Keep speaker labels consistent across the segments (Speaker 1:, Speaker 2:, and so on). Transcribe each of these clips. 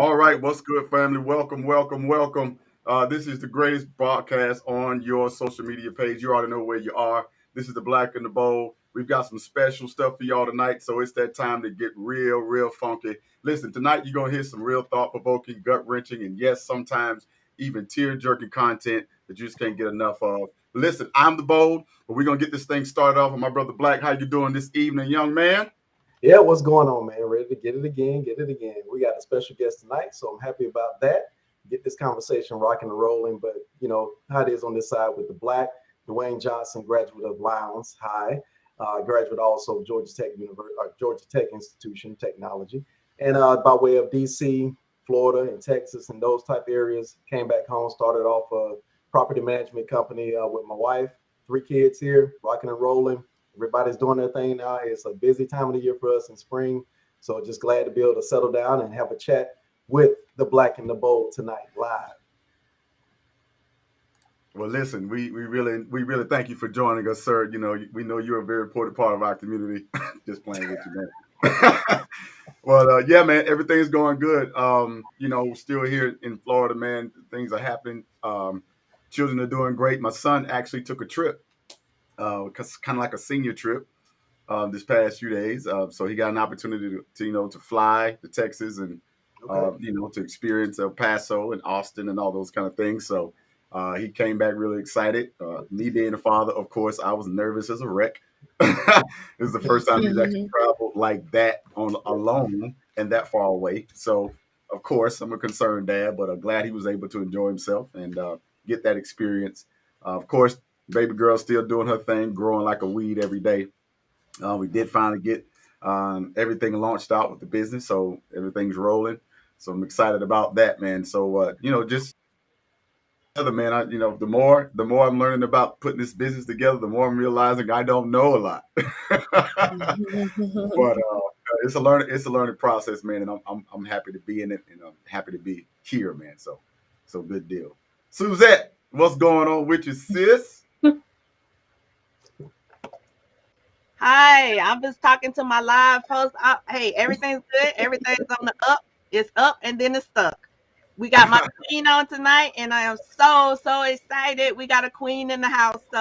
Speaker 1: All right, what's good, family? Welcome, welcome, welcome. This is the greatest broadcast on your social media page. You already know where you are. This is the Black and the Bold. We've got some special stuff for y'all tonight, so it's that time to get real, real funky. Listen, tonight you're gonna hear some real thought-provoking, gut-wrenching, and yes, sometimes even tear-jerking content that you just can't get enough of. Listen, I'm the Bold, but we're gonna get this thing started off with my brother Black. How you doing this evening, young man?
Speaker 2: Yeah, what's going on, man? Ready to get it again, get it again. We got a special guest tonight, so I'm happy about that. Get this conversation rocking and rolling. But you know how it is on this side with the Black. Dwayne Johnson, graduate of Lowndes High, graduate also of Georgia Tech University, Georgia Tech Institution Technology, and by way of DC, Florida, and Texas, and those type areas. Came back home, started off a property management company with my wife, 3 kids here, rocking and rolling. Everybody's doing their thing now. It's a busy time of the year for us in spring. So just glad to be able to settle down and have a chat with the Black and the Bold tonight live.
Speaker 1: Well, listen, we really thank you for joining us, sir. You know, we know you're a very important part of our community. Just playing with you, man. Well, yeah, man, everything's going good. Still here in Florida, man. Things are happening. Children are doing great. My son actually took a trip, kind of like a senior trip, this past few days. So he got an opportunity to fly to Texas and
Speaker 2: Okay.
Speaker 1: to experience El Paso and Austin and all those kind of things. So he came back really excited. Me being a father, of course, I was nervous as a wreck. It was the first time he's actually traveled like that on alone and that far away. So of course, I'm a concerned dad, but I'm glad he was able to enjoy himself and get that experience. Of course, baby girl still doing her thing, growing like a weed every day. We did finally get everything launched out with the business, so everything's rolling. So I'm excited about that, man. So just other man, the more I'm learning about putting this business together, the more I'm realizing I don't know a lot. But it's a learning process, man, and I'm happy to be in it, and I'm happy to be here, man. So good deal. Suzette, what's going on with you, sis?
Speaker 3: Hi, I'm just talking to my live post. Hey, everything's good. Everything's on the up. It's up and then it's stuck. We got my queen on tonight, and I am so so excited. We got a queen in the house. So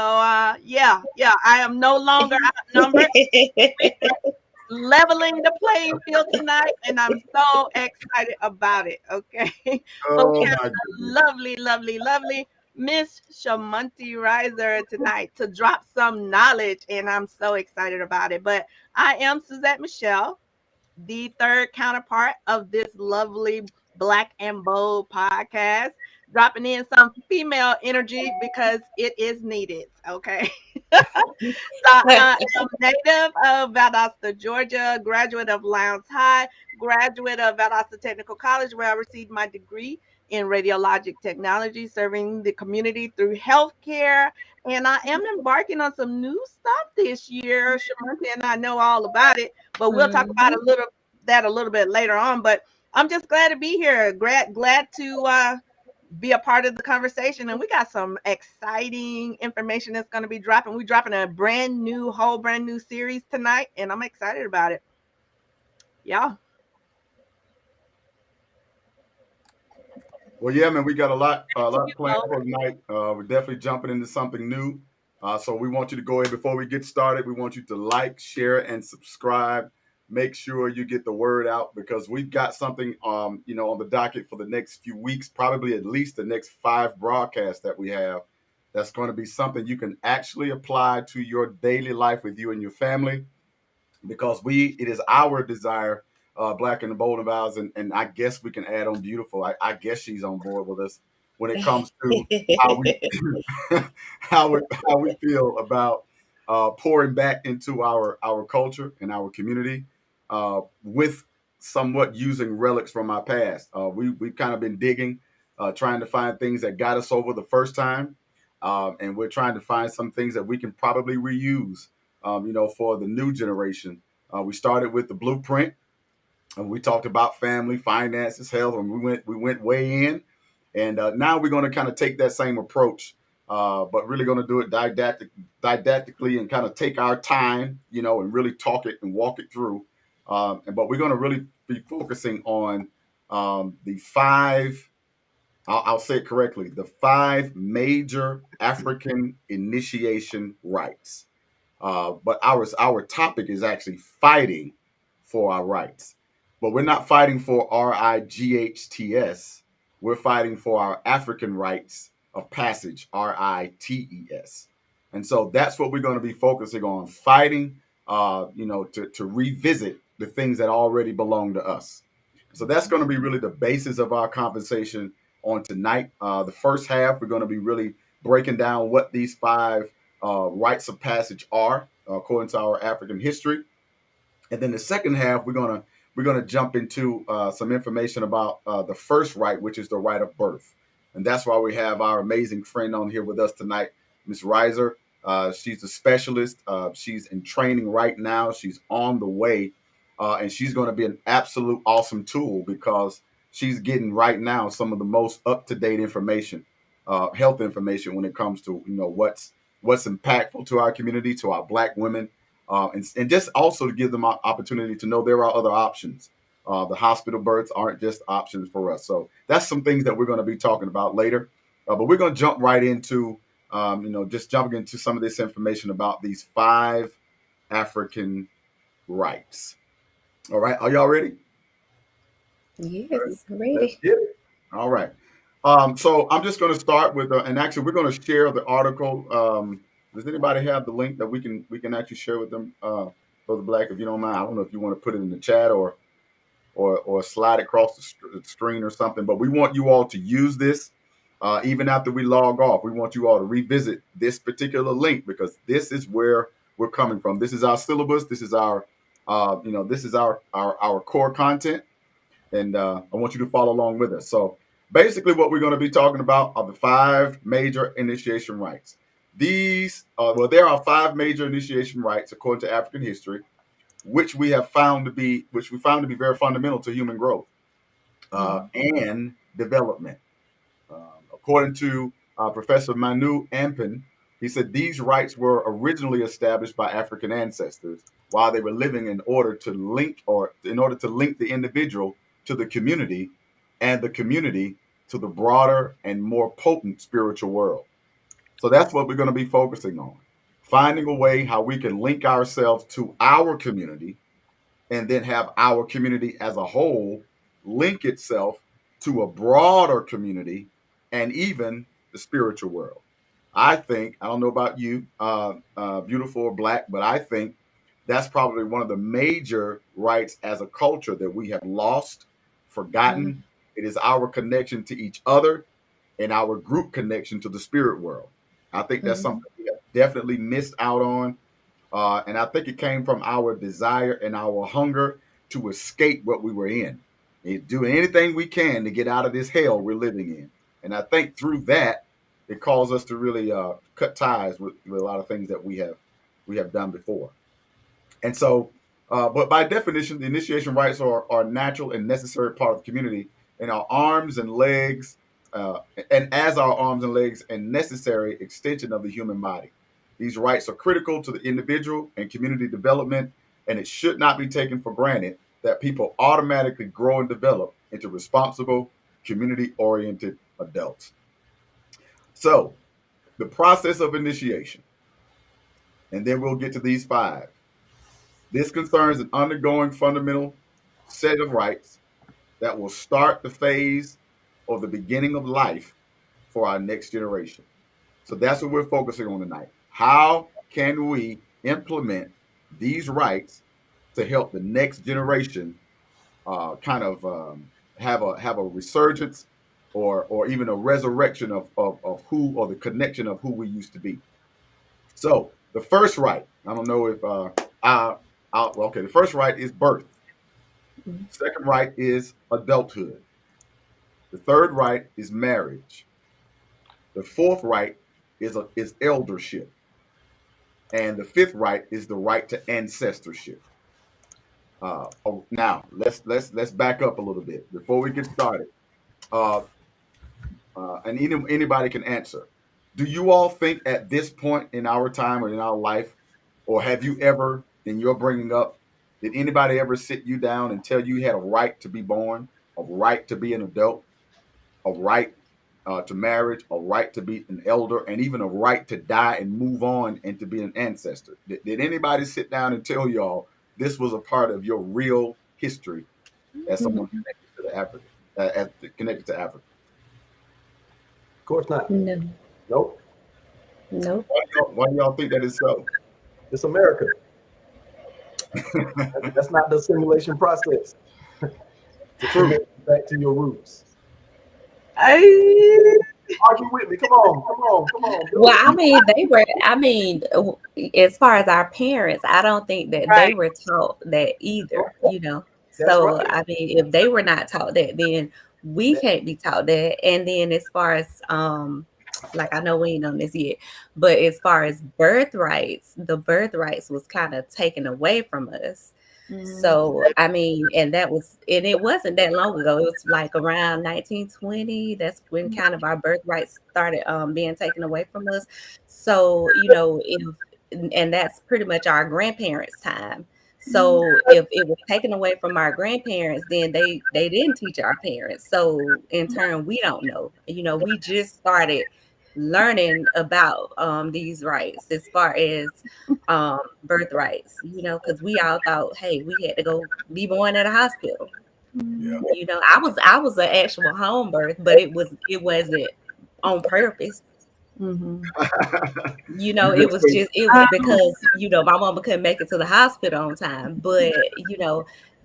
Speaker 3: yeah, I am no longer outnumbered. We are leveling the playing field tonight, and I'm so excited about it. Okay, but we
Speaker 1: Oh
Speaker 3: have
Speaker 1: my
Speaker 3: the
Speaker 1: goodness.
Speaker 3: lovely, lovely, lovely Miss Shamanti Riser tonight to drop some knowledge, and I'm so excited about it. But I am Suzette Michelle, the third counterpart of this lovely Black and Bold podcast, dropping in some female energy because it is needed. Okay. So I am native of Valdosta, Georgia, graduate of Lowndes High, graduate of Valdosta Technical College, where I received my degree in radiologic technology, serving the community through healthcare. And I am embarking on some new stuff this year. Shamanti and I know all about it, but we'll talk about a little bit later on. But I'm just glad to be here. Glad to be a part of the conversation. And we got some exciting information that's going to be dropping. We're dropping a whole brand new series tonight, and I'm excited about it. Yeah.
Speaker 1: Well, yeah, man, we got a lot planned
Speaker 3: Well,
Speaker 1: for tonight. We're definitely jumping into something new. So we want you to go ahead before we get started. We want you to like, share, and subscribe. Make sure you get the word out because we've got something, on the docket for the next few weeks, probably at least the next 5 broadcasts that we have. That's going to be something you can actually apply to your daily life with you and your family because it is our desire, Black and the Bold of Ours, and I guess we can add on Beautiful. I guess she's on board with us when it comes to how we how we feel about pouring back into our culture and our community with somewhat using relics from our past. We've kind of been digging, trying to find things that got us over the first time, and we're trying to find some things that we can probably reuse for the new generation. We started with the blueprint, and we talked about family, finances, health, and we went way in. And now we're going to kind of take that same approach, but really going to do it didactically and kind of take our time, and really talk it and walk it through. But we're going to really be focusing on the five, I'll say it correctly, the five major African initiation rites. But our topic is actually fighting for our rights. But we're not fighting for RIGHTS. We're fighting for our African rites of passage, RITES. And so that's what we're going to be focusing on, fighting, to revisit the things that already belong to us. So that's going to be really the basis of our conversation on tonight. The first half, we're going to be really breaking down what these five rites of passage are according to our African history. And then the second half, we're gonna jump into some information about the first rite, which is the rite of birth, and that's why we have our amazing friend on here with us tonight, Miss Reiser. She's a specialist. She's in training right now. She's on the way, and she's going to be an absolute awesome tool because she's getting right now some of the most up to date information, health information when it comes to what's impactful to our community, to our Black women, and just also to give them an opportunity to know there are other options. The hospital births aren't just options for us. So that's some things that we're going to be talking about later. But we're going to jump right into, just jumping into some of this information about these five African rites. All right. Are y'all ready?
Speaker 4: Yes,
Speaker 2: Let's
Speaker 4: ready.
Speaker 2: get it.
Speaker 1: All right. So I'm just going to start with, and actually we're going to share the article. Does anybody have the link that we can actually share with them, Brother Black? If you don't mind, I don't know if you want to put it in the chat or slide it across the screen or something. But we want you all to use this even after we log off. We want you all to revisit this particular link because this is where we're coming from. This is our syllabus. This is our, this is our core content, and I want you to follow along with us. So basically, what we're going to be talking about are the five major initiation rites. There are five major initiation rites according to African history, which we found to be very fundamental to human growth and development. According to Professor Manu Ampin, he said these rites were originally established by African ancestors while they were living in order to link the individual to the community and the community to the broader and more potent spiritual world. So that's what we're going to be focusing on. Finding a way how we can link ourselves to our community and then have our community as a whole link itself to a broader community and even the spiritual world. I don't know about you, beautiful or Black, but I think that's probably one of the major rights as a culture that we have lost,
Speaker 4: Mhm.
Speaker 1: forgotten. It is our connection to each other and our group connection to the spirit world. I think that's
Speaker 4: Mhm.
Speaker 1: something we have definitely missed out on, and I think it came from our desire and our hunger to escape what we were in, and do anything we can to get out of this hell we're living in. And I think through that, it caused us to really cut ties with a lot of things that we have done before. And so, but by definition, the initiation rites are natural and necessary part of the community, and our arms and legs, uh, and as our arms and legs, and necessary extension of the human body. These rights are critical to the individual and community development, and it should not be taken for granted that people automatically grow and develop into responsible, community-oriented adults. So, the process of initiation, and then we'll get to these five. This concerns an undergoing fundamental set of rights that will start the phase or the beginning of life for our next generation. So that's what we're focusing on tonight. How can we implement these rights to help the next generation kind of have a resurgence or even a resurrection of who, or the connection of who we used to be? So the first right, I don't know if okay, the first right is birth.
Speaker 4: Mhm.
Speaker 1: Second right is adulthood. The third right is marriage. The fourth right is eldership, and the fifth right is the right to ancestorship. Now let's back up a little bit before we get started. Uh, and anybody can answer. Do you all think at this point in our time or in our life, or have you ever, in your bringing up, did anybody ever sit you down and tell you had a right to be born? a right to be an adult, a right to marriage, a right to be an elder, and even a right to die and move on and to be an ancestor. Did anybody sit down and tell y'all this was a part of your real history as someone
Speaker 4: Mhm.
Speaker 1: connected to the Africa, connected to Africa?
Speaker 2: Of course not.
Speaker 4: No.
Speaker 2: Nope.
Speaker 4: Nope.
Speaker 1: Why do y'all think that is so?
Speaker 2: It's America. That's not the simulation process to
Speaker 1: True.
Speaker 2: connect you back to your roots.
Speaker 3: I,
Speaker 2: Argue with me. Come on. Come on. Come on. Do
Speaker 4: Well,
Speaker 2: it.
Speaker 4: I mean, they were, I mean, as far as our parents, I don't think that
Speaker 3: right.
Speaker 4: they were taught that either,
Speaker 2: That's
Speaker 4: So,
Speaker 2: right.
Speaker 4: I mean, if they were not taught that, then we
Speaker 2: That,
Speaker 4: can't be taught that. And then as far as, like, I know we ain't on this yet, but as far as birthrights, the birthrights was kind of taken away from us.
Speaker 3: Mhm.
Speaker 4: So, I mean, and it wasn't that long ago. It was like around 1920. That's when kind of our birthrights started being taken away from us. So, and that's pretty much our grandparents' time. So if it was taken away from our grandparents, then they didn't teach our parents. So in turn, we don't know. We just started learning about these rights as far as birthrights, because we all thought, hey, we had to go be born at a hospital.
Speaker 1: Yeah.
Speaker 4: I was an actual home birth, but it wasn't on purpose.
Speaker 3: Mhm.
Speaker 1: You just say,
Speaker 4: It was because, my mama couldn't make it to the hospital on time. But,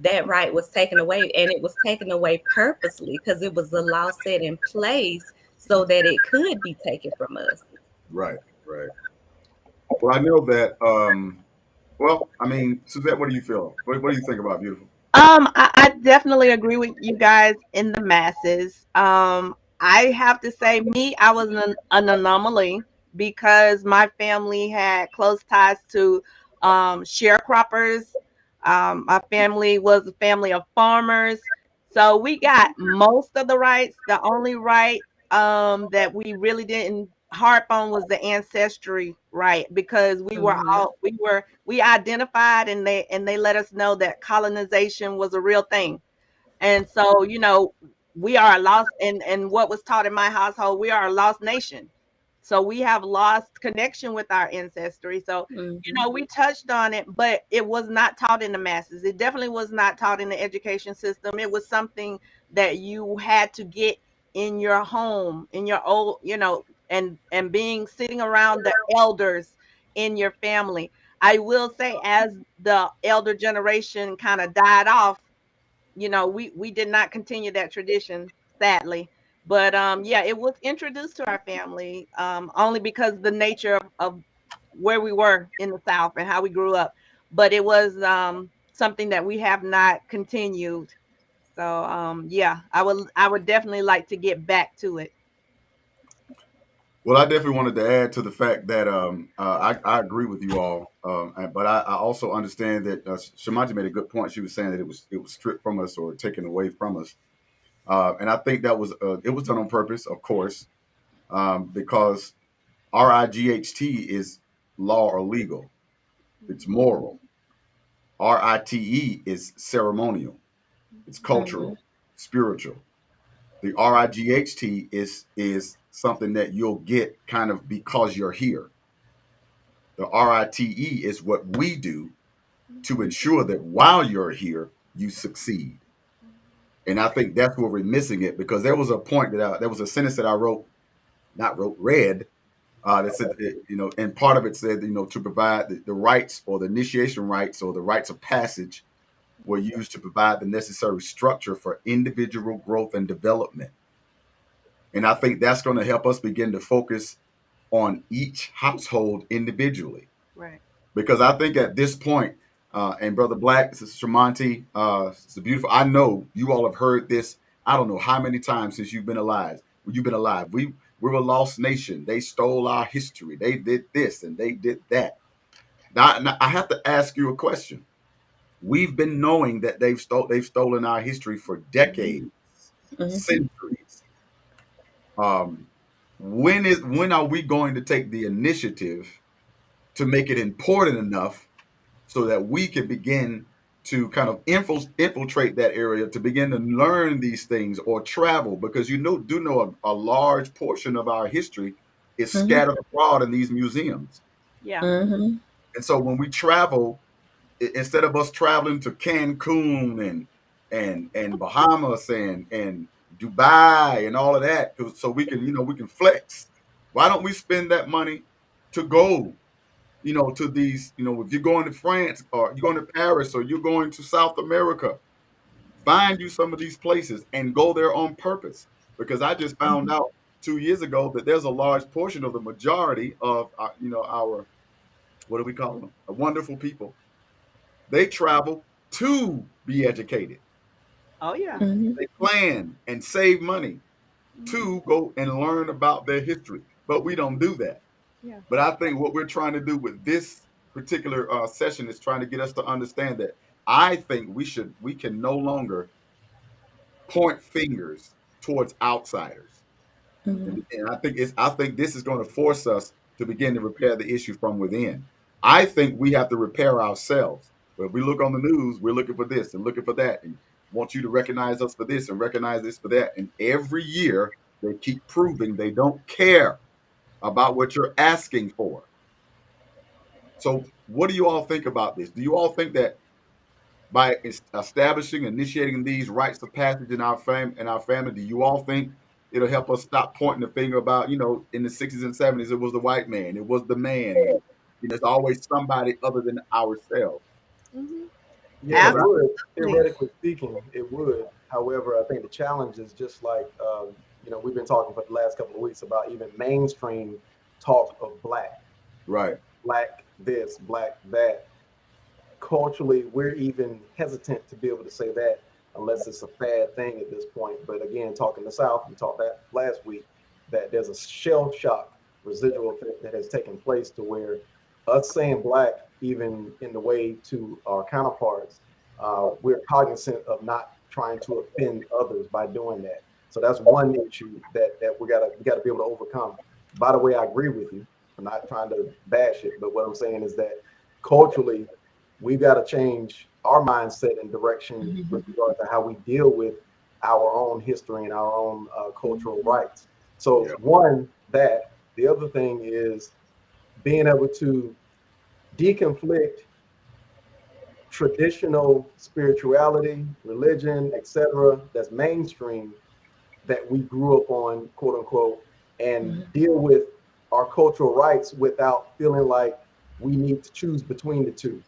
Speaker 4: that right was taken away, and it was taken away purposely because it was a law set in place so that it could be taken from us.
Speaker 1: right, right. Well, I know that. Well, I mean, Suzette, what do you feel? What do you think about beautiful?
Speaker 3: I definitely agree with you guys in the masses. I have to say, me, I was an anomaly because my family had close ties to sharecroppers. My family was a family of farmers, so we got most of the rights. The only right that we really didn't harp on was the ancestry right because
Speaker 4: Hmm.
Speaker 3: we identified and they let us know that colonization was a real thing. And so, we are a lost and what was taught in my household, we are a lost nation. So we have lost connection with our ancestry. So,
Speaker 4: Hmm.
Speaker 3: we touched on it, but it was not taught in the masses. It definitely was not taught in the education system. It was something that you had to get in your home, in your old, and being sitting around the elders in your family. I will say, as the elder generation kind of died off, we did not continue that tradition, sadly. But yeah, it was introduced to our family only because the nature of where we were in the South and how we grew up. But it was something that we have not continued. So yeah, I would definitely like to get back to it.
Speaker 1: Well, I definitely wanted to add to the fact that I agree with you all, but I also understand that Shamaji made a good point. She was saying that it was stripped from us or taken away from us, and I think that was it was done on purpose, of course, because RIGHT is law or legal. It's moral. RITE is ceremonial. It's
Speaker 4: Hmm.
Speaker 1: cultural, spiritual. The RIGHT is something that you'll get kind of because you're here. The RITE is what we do to ensure that while you're here, you succeed. And I think that's where we're missing it because there was a point there was a sentence that I read, that said, and part of it said, to provide the rights or the initiation rights or the rites of passage were used to provide the necessary structure for individual growth and development. And I think that's going to help us begin to focus on each household individually.
Speaker 3: Right.
Speaker 1: Because I think at this point, and Brother Black, Sister Shamanti, Sister Beautiful, I know you all have heard this. I don't know how many times since you've been alive. You've been alive. We're a lost nation. They stole our history. They did this and they did that. Now I have to ask you a question. We've been knowing that they've stolen our history for decades,
Speaker 4: Hmm.
Speaker 1: centuries. Um, when are we going to take the initiative to make it important enough so that we can begin to kind of infiltrate that area to begin to learn these things or travel, because a large portion of our history is
Speaker 4: Mhm.
Speaker 1: scattered abroad in these museums.
Speaker 3: Yeah.
Speaker 4: Mhm.
Speaker 1: And so when we travel, instead of us traveling to Cancun and Bahamas and Dubai and all of that, so we can we can flex. Why don't we spend that money to go to these, if you're going to France or you're going to Paris or you're going to South America, find you some of these places and go there on purpose. Because I just found out 2 years ago that there's a large portion of the majority of our, what do we call them? A wonderful people. They travel to be educated.
Speaker 3: Oh yeah.
Speaker 4: Mhm.
Speaker 1: They plan and save money
Speaker 3: Hmm.
Speaker 1: to go and learn about their history. But we don't do that.
Speaker 3: Yeah.
Speaker 1: But I think what we're trying to do with this particular session is trying to get us to understand that I think we can no longer point fingers towards outsiders.
Speaker 4: Mhm.
Speaker 1: And I think this is going to force us to begin to repair the issue from within. I think we have to repair ourselves. When we look on the news, we're looking for this and looking for that, and want you to recognize us for this and recognize this for that. And every year they keep proving they don't care about what you're asking for. So, what do you all think about this? Do you all think that by establishing, initiating these rites of passage in our family, do you all think it'll help us stop pointing the finger about, in the 60s and 70s, it was the white man, it was the man, and it's always somebody other than ourselves?
Speaker 3: Hmm.
Speaker 2: Yeah, it
Speaker 1: Because
Speaker 2: would.
Speaker 3: Absolutely.
Speaker 2: Theoretically speaking, it would. However, I think the challenge is just like we've been talking for the last couple of weeks about even mainstream talk of black,
Speaker 1: right,
Speaker 2: black this, black that. Culturally, we're even hesitant to be able to say that unless it's a bad thing at this point. But again, talking the South, we talked that last week, that there's a shell shock residual effect that has taken place to where us saying black, even in the way to our counterparts, we're cognizant of not trying to offend others by doing that. So that's one issue that we gotta be able to overcome. By the way, I agree with you. I'm not trying to bash it, but what I'm saying is that culturally, we've got to change our mindset and direction with
Speaker 4: Mhm.
Speaker 2: regard to how we deal with our own history and our own cultural rights. So,
Speaker 1: yeah,
Speaker 2: one, that. The other thing is being able to deconflict traditional spirituality, religion, etc., that's mainstream that we grew up on, quote unquote, and
Speaker 4: Mhm.
Speaker 2: deal with our cultural rights without feeling like we need to choose between the two.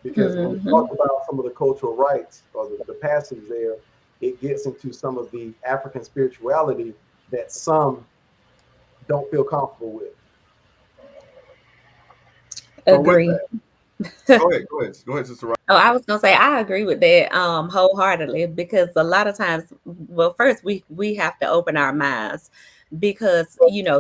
Speaker 2: Because when we talk
Speaker 4: Mhm.
Speaker 2: about some of the cultural rights or the passage there, it gets into some of the African spirituality that some don't feel comfortable with.
Speaker 1: so with
Speaker 4: Agree.
Speaker 1: that, go ahead, Sister Ryan.
Speaker 4: Oh, I was gonna say I agree with that wholeheartedly because a lot of times, well, first we have to open our minds because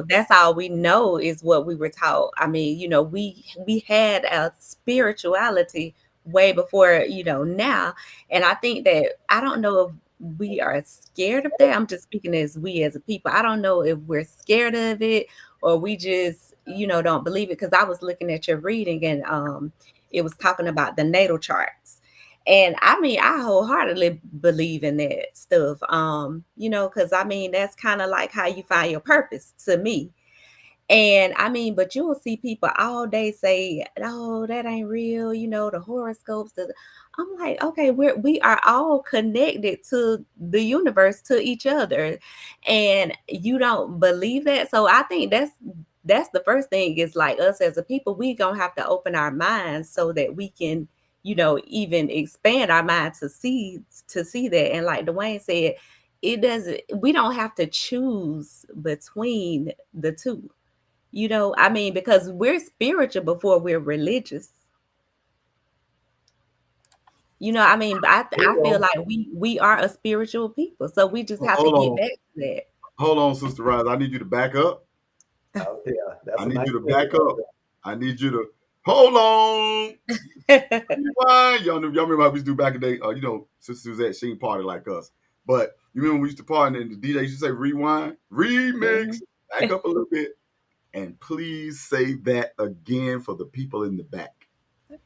Speaker 4: that's all we know is what we were taught. I mean, we had a spirituality way before now, and I think that I don't know if we are scared of that. I'm just speaking as we as a people. I don't know if we're scared of it or we just don't believe it because I was looking at your reading and it was talking about the natal charts. And I mean, I wholeheartedly believe in that stuff. Because I mean, that's kind of like how you find your purpose to me. And I mean, but you will see people all day say, "Oh, that ain't real," the horoscopes. I'm like, okay, we are all connected to the universe, to each other, and you don't believe that. So I think that's the first thing is like us as a people, we gonna have to open our minds so that we can, even expand our mind to see that. And like Dwayne said, it doesn't. We don't have to choose between the two. I mean, because we're spiritual before we're religious. I mean, I feel
Speaker 2: Well,
Speaker 4: like we are a spiritual people, so we just have to
Speaker 1: Hold
Speaker 4: get
Speaker 1: on,
Speaker 4: back to that.
Speaker 1: Sister Ryan. I need you to back up.
Speaker 2: yeah,
Speaker 1: I
Speaker 2: that's a
Speaker 1: need
Speaker 2: nice
Speaker 1: you to
Speaker 2: pivot
Speaker 1: back
Speaker 2: right
Speaker 1: up. I need you to hold on. Rewind. Y'all remember how we used to do back in the day? Sister Suzette, she ain't party like us. But you remember when we used to party and the DJ used to say rewind, remix,
Speaker 4: Mhm.
Speaker 1: back up a little bit, and please say that again for the people in the back.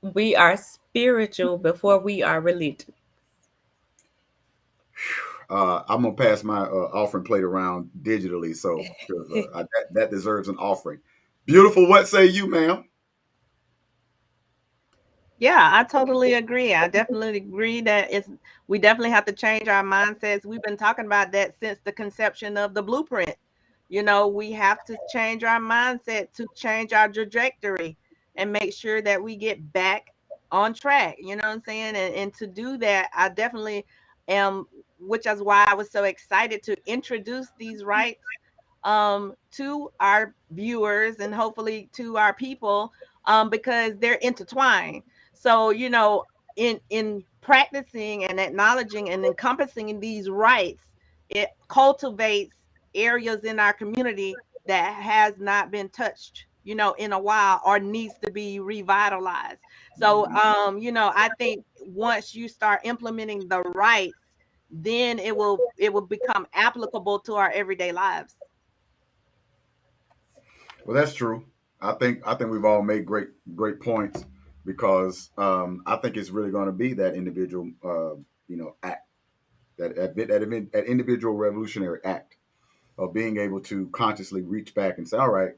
Speaker 4: We are spiritual before we are religious.
Speaker 1: I'm gonna pass my offering plate around digitally, so because that deserves an offering. Beautiful. What say you, ma'am?
Speaker 3: Yeah, I totally agree. I definitely agree that we definitely have to change our mindsets. We've been talking about that since the conception of the blueprint. We have to change our mindset to change our trajectory and make sure that we get back on track. You know what I'm saying? And to do that, I definitely am, which is why I was so excited to introduce these rights to our viewers and hopefully to our people, because they're intertwined. So, in practicing and acknowledging and encompassing these rights, it cultivates areas in our community that has not been touched, in a while, or needs to be revitalized. So, I think once you start implementing the rights, then it will become applicable to our everyday lives.
Speaker 1: Well, that's true. I think we've all made great points because I think it's really going to be that individual, act that individual revolutionary act of being able to consciously reach back and say, all right,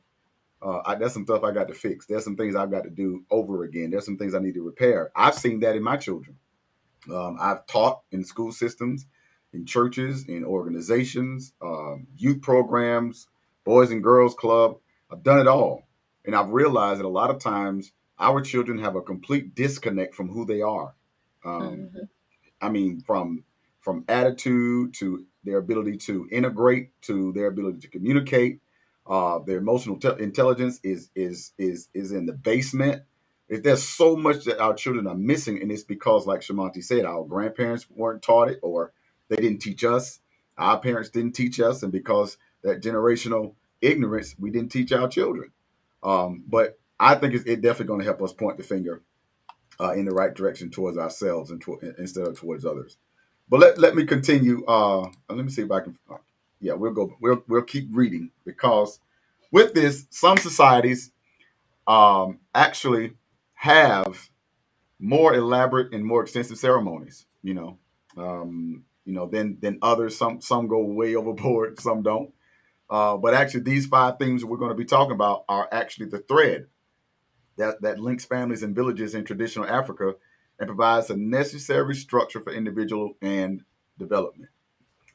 Speaker 1: there's some stuff I got to fix. There's some things I've got to do over again. There's some things I need to repair. I've seen that in my children. I've taught in school systems, in churches, in organizations, youth programs, boys and girls club. I've done it all. And I've realized that a lot of times our children have a complete disconnect from who they are. Um,
Speaker 4: Mhm.
Speaker 1: I mean, from attitude to their ability to integrate to their ability to communicate. Their emotional intelligence is in the basement. There's so much that our children are missing, and it's because, like Shamanti said, our grandparents weren't taught it, or they didn't teach us. Our parents didn't teach us, and because that generational ignorance, we didn't teach our children. But I think it definitely going to help us point the finger in the right direction towards ourselves and instead of towards others. But let me continue. Let me see if I can. Yeah, we'll go. We'll keep reading because with this, some societies actually have more elaborate and more extensive ceremonies. Than others. Some go way overboard. Some don't. But actually, these five things we're going to be talking about are actually the thread that links families and villages in traditional Africa and provides a necessary structure for individual and development.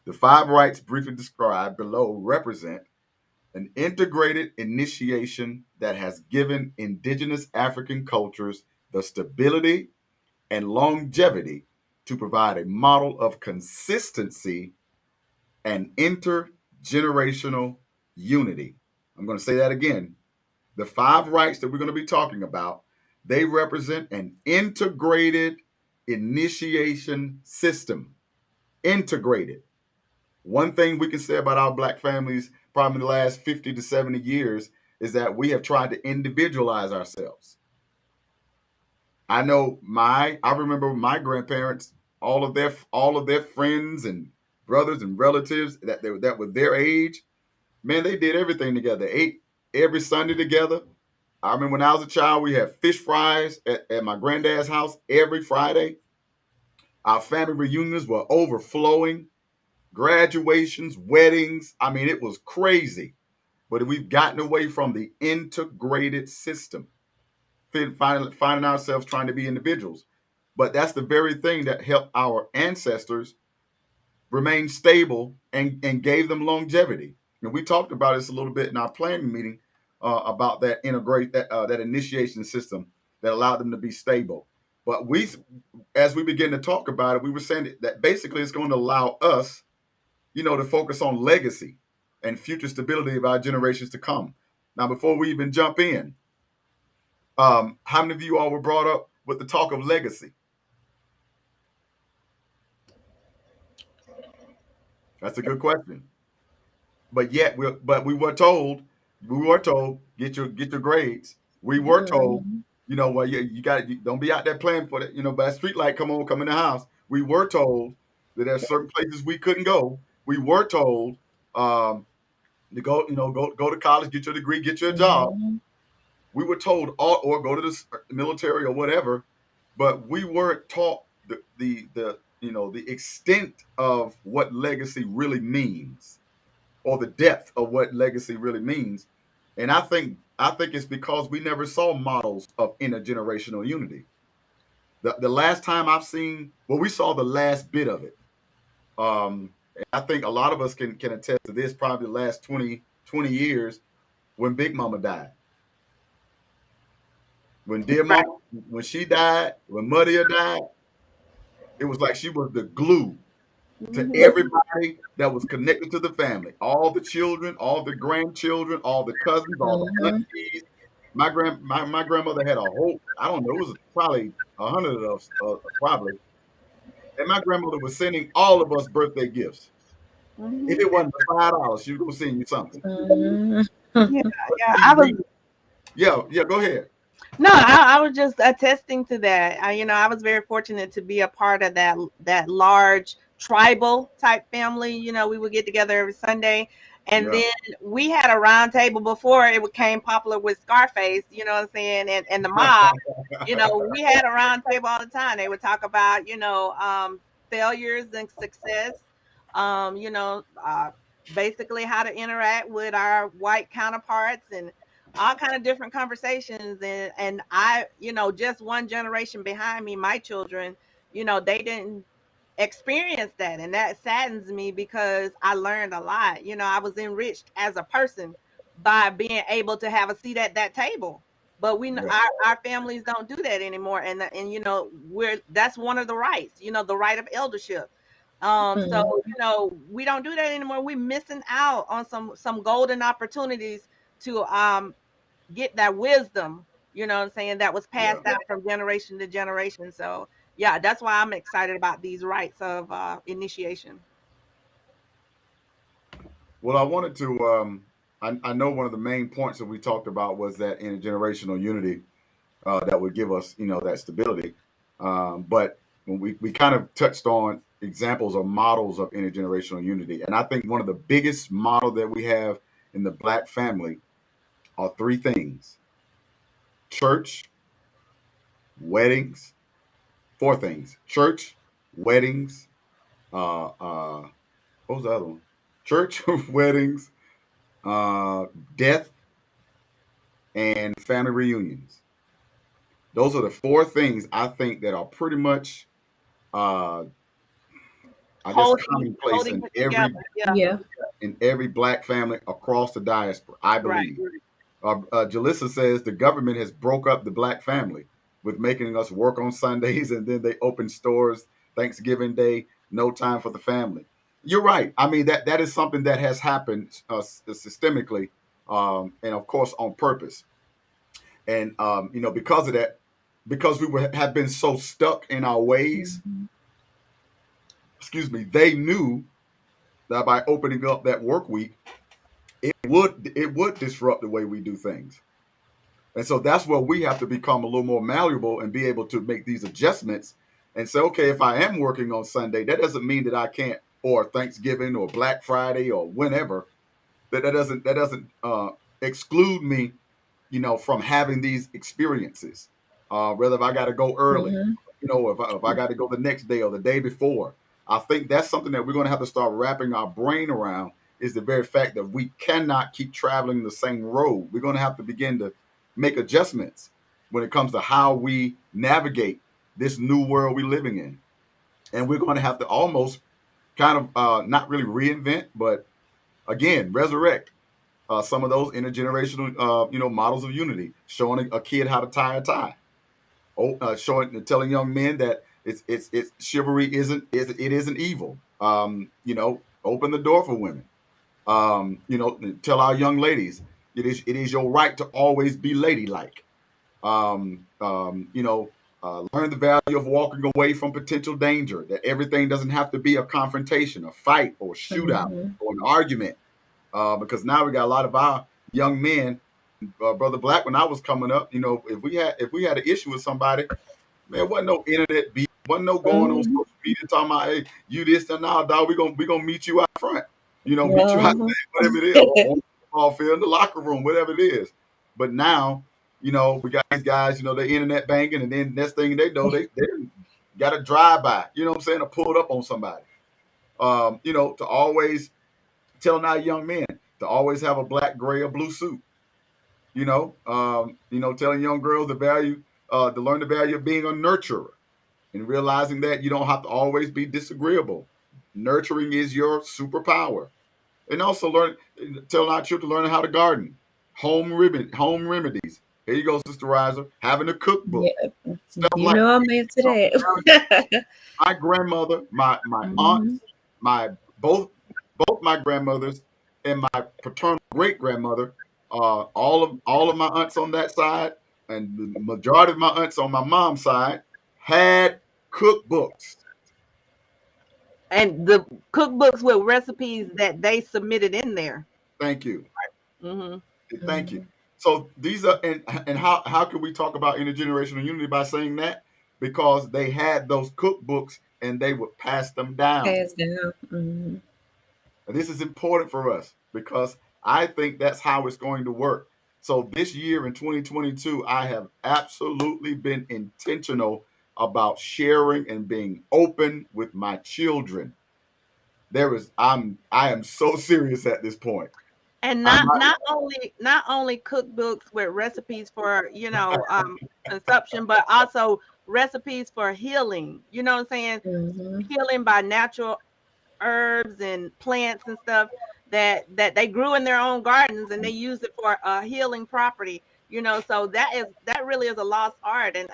Speaker 1: The five rites briefly described below represent an integrated initiation that has given indigenous African cultures the stability and longevity to provide a model of consistency and intergenerational unity. I'm going to say that again. The five rights that we're going to be talking about, they represent an integrated initiation system. Integrated. One thing we can say about our Black families, probably in the last 50 to 70 years, is that we have tried to individualize ourselves. I remember my grandparents, all of their friends and brothers and relatives that were their age, man, they did everything together. They ate every Sunday together. I remember when I was a child, we had fish fries at my granddad's house every Friday. Our family reunions were overflowing, graduations, weddings. I mean, it was crazy. But we've gotten away from the integrated system, finding ourselves trying to be individuals. But that's the very thing that helped our ancestors remain stable and gave them longevity. And we talked about this a little bit in our planning meeting about that initiation system that allowed them to be stable. But as we begin to talk about it, we were saying that basically it's going to allow us, to focus on legacy and future stability of our generations to come. Now, before we even jump in, how many of you all were brought up with the talk of legacy? That's a good question. But yet we were told get your grades. We were told,
Speaker 4: Mhm.
Speaker 1: well, you got don't be out there playing for that, by a street light, come in the house. We were told that there's certain places we couldn't go. We were told to go to college, get your degree, get your job.
Speaker 4: Mhm.
Speaker 1: We were told all, or go to the military or whatever, but we weren't taught the extent of what legacy really means, or the depth of what legacy really means. And I think it's because we never saw models of intergenerational unity. The last time I've seen, well, we saw the last bit of it. And I think a lot of us can attest to this. Probably the last 20 years, when Big Mama died, when dear
Speaker 3: Right.
Speaker 1: mama, when she died, when Muddy died, it was like she was the glue to
Speaker 3: Mhm.
Speaker 1: everybody that was connected to the family. All the children, all the grandchildren, all the cousins, all the
Speaker 4: Mhm.
Speaker 1: aunties. My grandmother had a whole, I don't know, it was probably 100 of us, probably. And my grandmother was sending all of us birthday gifts. If
Speaker 3: Mhm.
Speaker 1: it wasn't for $5, she was gonna send you something.
Speaker 4: Mhm.
Speaker 3: Yeah, yeah.
Speaker 1: She
Speaker 3: I was
Speaker 1: yeah, yeah, go ahead.
Speaker 3: No, I was just attesting to that. I was very fortunate to be a part of that large tribal type family. We would get together every Sunday, and
Speaker 1: Yeah.
Speaker 3: then we had a round table before it became popular with Scarface. You know what I'm saying? And the mob. We had a round table all the time. They would talk about failures and success. Basically how to interact with our white counterparts and all kind of different conversations, and I just one generation behind me, my children, they didn't experience that, and that saddens me because I learned a lot. I was enriched as a person by being able to have a seat at that table, but
Speaker 1: Yeah.
Speaker 3: our families don't do that anymore, and we're that's one of the rights, the right of eldership. So
Speaker 4: Mhm.
Speaker 3: we don't do that anymore. We're missing out on some golden opportunities to get that wisdom, what I'm saying, that was
Speaker 1: Yeah.
Speaker 3: passed down from generation to generation. So yeah, that's why I'm excited about these rites of initiation.
Speaker 1: Well, I wanted to. I know one of the main points that we talked about was that intergenerational unity that would give us, that stability. But when we kind of touched on examples or models of intergenerational unity, and I think one of the biggest model that we have in the Black family are three things: church, weddings. Four things: church, weddings. What was the other one? Church, weddings, uh, death, and family reunions. Those are the four things I think that are pretty much, uh, I guess, commonplace
Speaker 3: Holding it together. Yeah.
Speaker 4: Yeah.
Speaker 1: in every Black family across the diaspora. I
Speaker 3: Right.
Speaker 1: believe. Jalissa says the government has broke up the Black family with making us work on Sundays, and then they open stores Thanksgiving Day, no time for the family. You're right. I mean, that is something that has happened systemically, and of course on purpose. And because of that, because have been so stuck in our ways,
Speaker 4: Mhm.
Speaker 1: excuse me, they knew that by opening up that work week, it would disrupt the way we do things. And so that's where we have to become a little more malleable and be able to make these adjustments and say, okay, if I am working on Sunday, that doesn't mean that I can't, or Thanksgiving or Black Friday or whenever, that doesn't exclude me, from having these experiences. Whether if I got to go early,
Speaker 4: Mhm.
Speaker 1: if I got to go the next day or the day before, I think that's something that we're going to have to start wrapping our brain around. Is the very fact that we cannot keep traveling the same road. We're going to have to begin to make adjustments when it comes to how we navigate this new world we're living in, and we're going to have to almost kind of not really reinvent, but again resurrect some of those intergenerational, models of unity, showing a kid how to tie a tie, showing, telling young men that it's chivalry isn't evil. Open the door for women. Tell our young ladies it is your right to always be ladylike. Um, um, you know, Learn the value of walking away from potential danger. That everything doesn't have to be a confrontation, a fight, or a shootout,
Speaker 4: Mhm.
Speaker 1: or an argument, because now we got a lot of our young men, brother Black. When I was coming up, if we had an issue with somebody, man, wasn't no internet beef, wasn't no going on
Speaker 4: Mhm.
Speaker 1: social media talking about, hey, you this and now, dog, we gonna meet you out front, meet you out
Speaker 4: Mhm.
Speaker 1: there, whatever it is, or on the ball field, in the locker room, whatever it is. But now, We got these guys, they're internet banking, and then next thing they know, they got a drive by, you know what I'm saying, or pulled up on somebody. To always telling our young men to always have a black, gray, or blue suit. Telling young girls to learn the value of being a nurturer and realizing that you don't have to always be disagreeable. Nurturing is your superpower. And also telling our children to learn how to garden, home remedies. Here you go, Sister Riser, having a cookbook,
Speaker 4: Yeah,
Speaker 1: stuff
Speaker 4: you
Speaker 1: like
Speaker 4: know I'm into
Speaker 1: that.
Speaker 4: that.
Speaker 1: My grandmother, my
Speaker 4: Mhm.
Speaker 1: aunts, my both my grandmothers and my paternal great grandmother, all of my aunts on that side, and the majority of my aunts on my mom's side had cookbooks.
Speaker 3: And the cookbooks with recipes that they submitted in there.
Speaker 1: Thank you.
Speaker 3: Hmm.
Speaker 1: Thank you.
Speaker 4: Mhm.
Speaker 1: So these are and how can we talk about intergenerational unity by saying that? Because they had those cookbooks and they would pass them down.
Speaker 4: Hands down. Mhm.
Speaker 1: And this is important for us because I think that's how it's going to work. So this year in 2022, I have absolutely been intentional about sharing and being open with my children. I am so serious at this point.
Speaker 3: And
Speaker 1: I'm
Speaker 3: not only cookbooks with recipes for, consumption, but also recipes for healing. You know what I'm saying?
Speaker 4: Mhm.
Speaker 3: Healing by natural herbs and plants and stuff that they grew in their own gardens, and they use it for a healing property. So that really is a lost art, and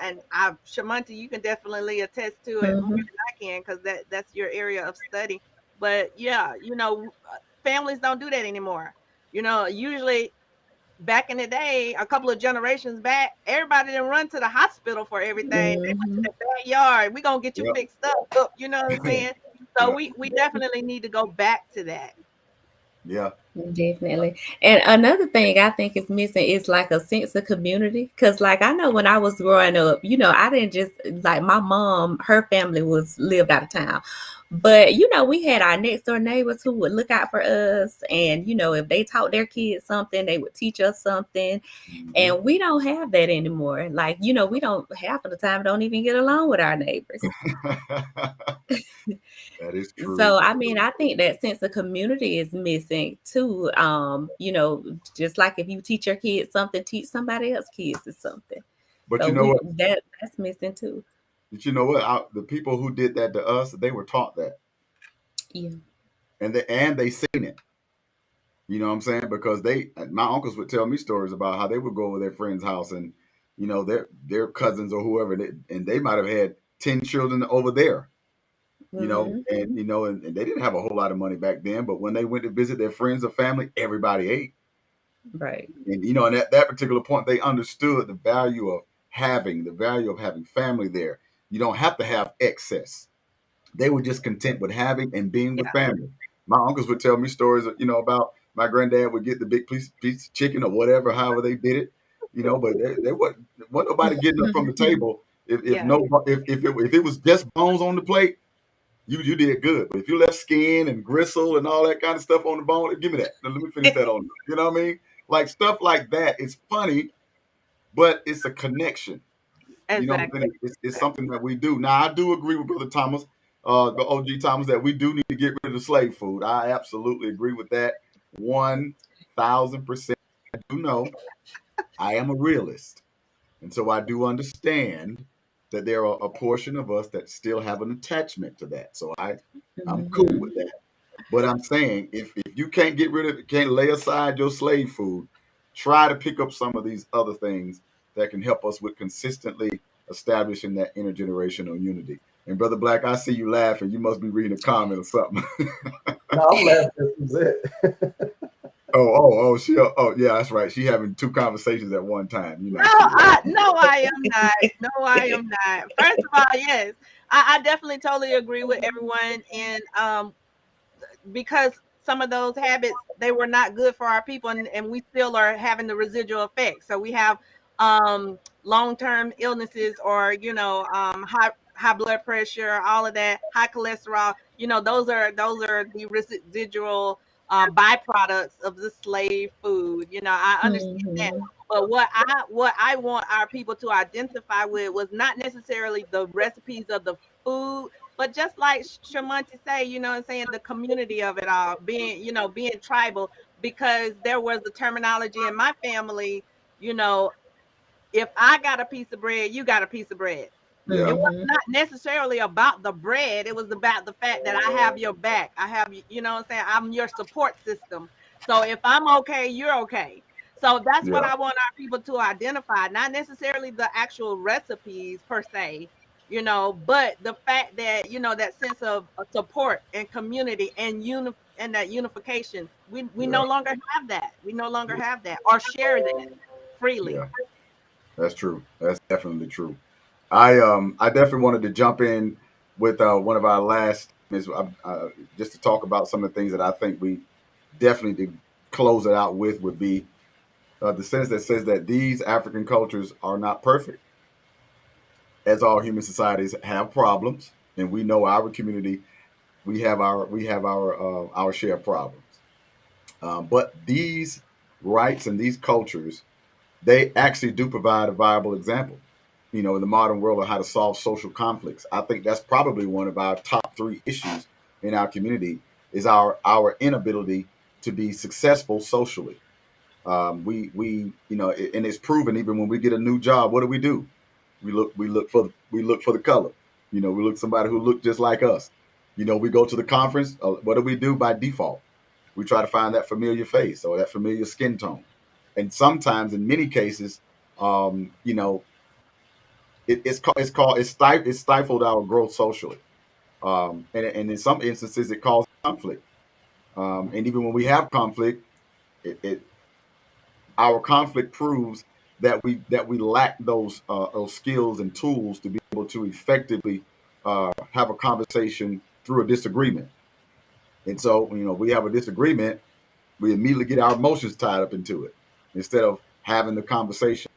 Speaker 3: Shamanti, you can definitely attest to it more
Speaker 4: Mhm.
Speaker 3: than I can, because that's your area of study. But yeah, families don't do that anymore. Usually back in the day, a couple of generations back, everybody didn't run to the hospital for everything. They went to
Speaker 4: Mhm.
Speaker 3: the backyard. We gonna get you
Speaker 1: Yep.
Speaker 3: fixed up. You know what I'm saying? So
Speaker 1: Yeah.
Speaker 3: we definitely need to go back to that.
Speaker 1: Yeah.
Speaker 4: Definitely. And another thing I think is missing is like a sense of community. Cause like I know when I was growing up, I didn't just like my mom, her family was lived out of town. But we had our next door neighbors who would look out for us. And if they taught their kids something, they would teach us something.
Speaker 1: Mhm.
Speaker 4: And we don't have that anymore. Like, we don't half of the time don't even get along with our neighbors.
Speaker 1: That is true.
Speaker 4: So, I mean, I think that sense of community is missing too. Just like if you teach your kids something, teach somebody else kids something.
Speaker 1: But
Speaker 4: So
Speaker 1: you know what?
Speaker 4: that's missing too.
Speaker 1: But you know what? The people who did that to us, they were taught that,
Speaker 4: Yeah.
Speaker 1: and they seen it. You know what I'm saying? Because my uncles would tell me stories about how they would go over their friend's house, and their cousins or whoever, and they might have had 10 children over there. And
Speaker 4: Hmm.
Speaker 1: and they didn't have a whole lot of money back then, but when they went to visit their friends or family, everybody ate.
Speaker 4: Right.
Speaker 1: And at that particular point, they understood the value of having family there. You don't have to have excess. They were just content with having and being with
Speaker 3: Yeah,
Speaker 1: family. My uncles would tell me stories, about my granddad would get the big piece of chicken or whatever, however they did it, but they wasn't nobody getting up from the table if
Speaker 3: yeah,
Speaker 1: no if it was just bones on the plate, you did good. But if you left skin and gristle and all that kind of stuff on the bone, give me that. Now, let me finish that on. You know what I mean? Like stuff like that is funny, but it's a connection. You know what I'm
Speaker 3: exactly.
Speaker 1: saying? It's something that we do. Now, I do agree with Brother Thomas, the OG Thomas, that we do need to get rid of the slave food. I absolutely agree with that 1,000%. I do know I am a realist. And so I do understand that there are a portion of us that still have an attachment to that. So I'm cool
Speaker 4: Hmm.
Speaker 1: with that. But I'm saying if you can't get rid of it, can't lay aside your slave food, try to pick up some of these other things that can help us with consistently establishing that intergenerational unity. And Brother Black, I see you laughing. You must be reading a comment or something.
Speaker 2: No, I'm laughing. This is it.
Speaker 1: Oh, yeah, that's right. She having two conversations at one time. You know,
Speaker 3: No,
Speaker 1: I see that.
Speaker 3: I am not. No, I am not. First of all, yes, I definitely totally agree with everyone, and because some of those habits, they were not good for our people, and we still are having the residual effects. So we have long-term illnesses, or high blood pressure, all of that, high cholesterol. Those are the residual byproducts of the slave food. I understand that.
Speaker 4: Mhm.
Speaker 3: But what I want our people to identify with was not necessarily the recipes of the food, but just like Shamanti say, what I'm saying, the community of it all, being tribal, because there was the terminology in my family, you know, if I got a piece of bread, you got a piece of bread. It
Speaker 1: Yeah.
Speaker 3: was
Speaker 4: Mhm.
Speaker 3: not necessarily about the bread. It was about the fact that I have your back. I have what I'm saying? I'm your support system. So if I'm okay, you're okay. So that's what
Speaker 1: Yeah.
Speaker 3: I want our people to identify, not necessarily the actual recipes per se, but the fact that, that sense of support and community and and that unification. We
Speaker 1: Yeah.
Speaker 3: no longer have that. We no longer have that or share that freely.
Speaker 1: Yeah. That's true. That's definitely true. I definitely wanted to jump in with one of our last is just to talk about some of the things that I think we definitely to close it out with would be the sense that says that these African cultures are not perfect, as all human societies have problems, and we know our community we have our share of problems. But these rights and these cultures, they actually do provide a viable example, in the modern world of how to solve social conflicts. I think that's probably one of our top three issues in our community is our inability to be successful socially. And it's proven even when we get a new job, what do? We look for the color. We look somebody who look just like us. We go to the conference. What do we do by default? We try to find that familiar face or that familiar skin tone. And sometimes, in many cases, um, you know, it's stifled our growth socially. And in some instances, it causes conflict. And even when we have conflict, it our conflict proves that we lack those skills and tools to be able to effectively have a conversation through a disagreement. And so, we have a disagreement, we immediately get our emotions tied up into it instead of having the conversation.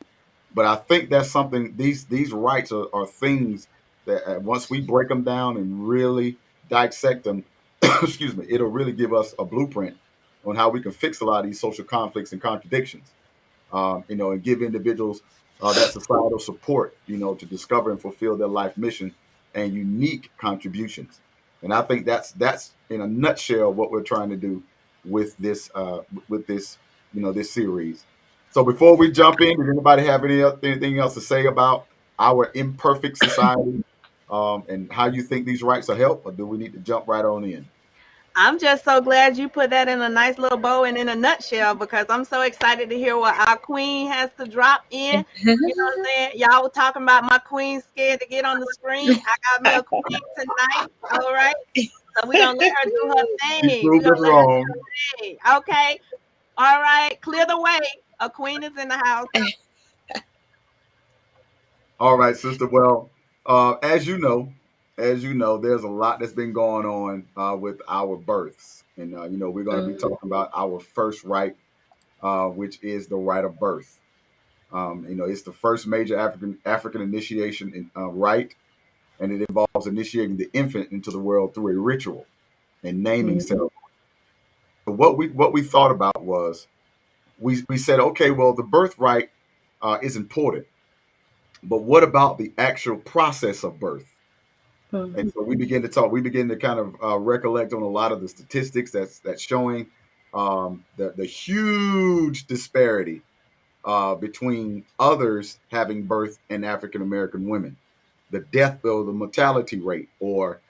Speaker 1: But I think that's something. These rights are things that once we break them down and really dissect them, excuse me, it'll really give us a blueprint on how we can fix a lot of these social conflicts and contradictions, and give individuals that societal support, to discover and fulfill their life mission and unique contributions. And I think that's in a nutshell what we're trying to do with this series. So before we jump in, does anybody have anything else to say about our imperfect society, and how you think these rights will help, or do we need to jump right on in?
Speaker 3: I'm just so glad you put that in a nice little bow and in a nutshell, because I'm so excited to hear what our queen has to drop in. You know what I'm saying? Y'all were talking about my queen scared to get on the screen. I got me a queen tonight. All right. So we're gonna let her do her
Speaker 1: She
Speaker 3: thing. We're
Speaker 1: proved us
Speaker 3: gonna let her
Speaker 1: wrong.
Speaker 3: do her thing. Okay. All right. Clear the way. A queen is in the house.
Speaker 1: All right, sister. Well, as you know, there's a lot that's been going on with our births, and we're going to be
Speaker 4: Mhm.
Speaker 1: talking about our first right, which is the right of birth. It's the first major African initiation rite, and it involves initiating the infant into the world through a ritual and naming
Speaker 4: Mhm.
Speaker 1: ceremony. So what we thought about was we said, okay, well, the birthright is important, but what about the actual process of birth? And
Speaker 4: Mhm.
Speaker 1: so we begin to kind of recollect on a lot of the statistics that's showing the huge disparity between others having birth and African American women, the death or the mortality rate, or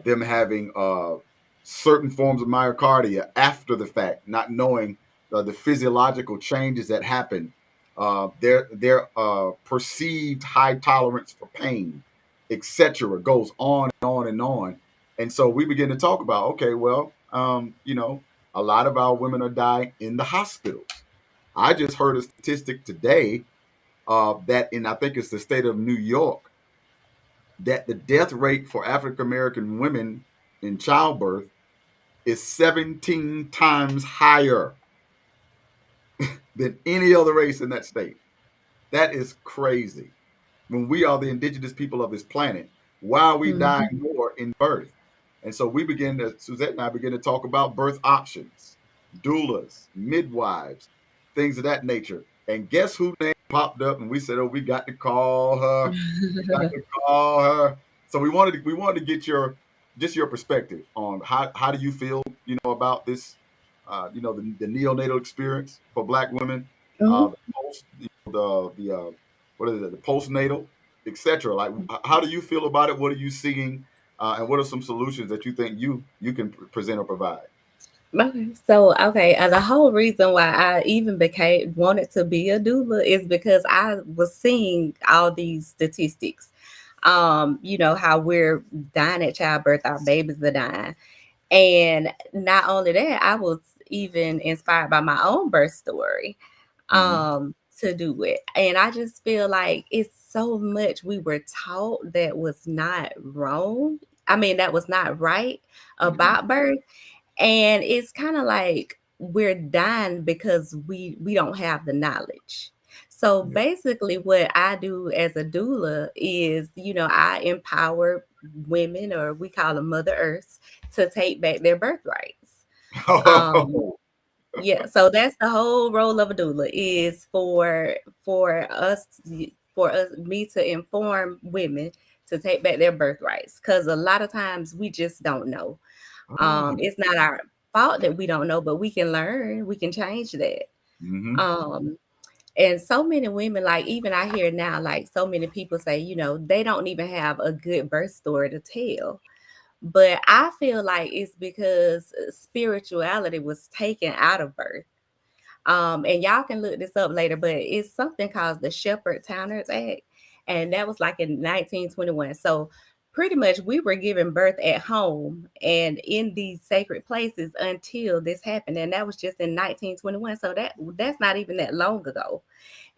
Speaker 1: them having certain forms of myocardia after the fact, not knowing the physiological changes that happen, their perceived high tolerance for pain, etc., goes on and on and on. And so we begin to talk about, okay, well, a lot of our women are dying in the hospitals. I just heard a statistic today that I think it's the state of New York, that the death rate for African American women in childbirth is 17 times higher than any other race in that state. That is crazy. When we are the indigenous people of this planet, why are we dying
Speaker 4: Mhm.
Speaker 1: more in birth? And so Suzette and I begin to talk about birth options, doulas, midwives, things of that nature. And guess who name popped up? And we said, oh, we got to call her. We got to call her. So we wanted to get your perspective on how do you feel, about this, the neonatal experience for Black women,
Speaker 4: Mhm.
Speaker 1: the post, the what is it, the postnatal, etc. Like, how do you feel about it? What are you seeing, and what are some solutions that you think you can present or provide?
Speaker 4: Okay, so okay, the whole reason why I even became wanted to be a doula is because I was seeing all these statistics. How we're dying at childbirth, our babies are dying. And not only that, I was even inspired by my own birth story
Speaker 1: Hmm.
Speaker 4: to do it. And I just feel like it's so much we were taught that was not wrong. I mean, that was not right
Speaker 1: Hmm.
Speaker 4: about birth. And it's kind of like we're dying because we don't have the knowledge. So
Speaker 1: Yeah.
Speaker 4: basically what I do as a doula is, I empower women, or we call them Mother Earths, to take back their birthrights. Um,
Speaker 1: Oh.
Speaker 4: yeah, so that's the whole role of a doula, is for us for us me to inform women to take back their birthrights, because a lot of times we just don't know.
Speaker 1: Oh.
Speaker 4: It's not our fault that we don't know, but we can learn, we can change that.
Speaker 1: Hmm.
Speaker 4: Um, and so many women, like even I hear now, like so many people say, they don't even have a good birth story to tell. But I feel like it's because spirituality was taken out of birth. And y'all can look this up later, but it's something called the Shepherd-Tanners Act, and that was like in 1921. So pretty much we were giving birth at home and in these sacred places until this happened, and that was just in 1921. So that's not even that long ago.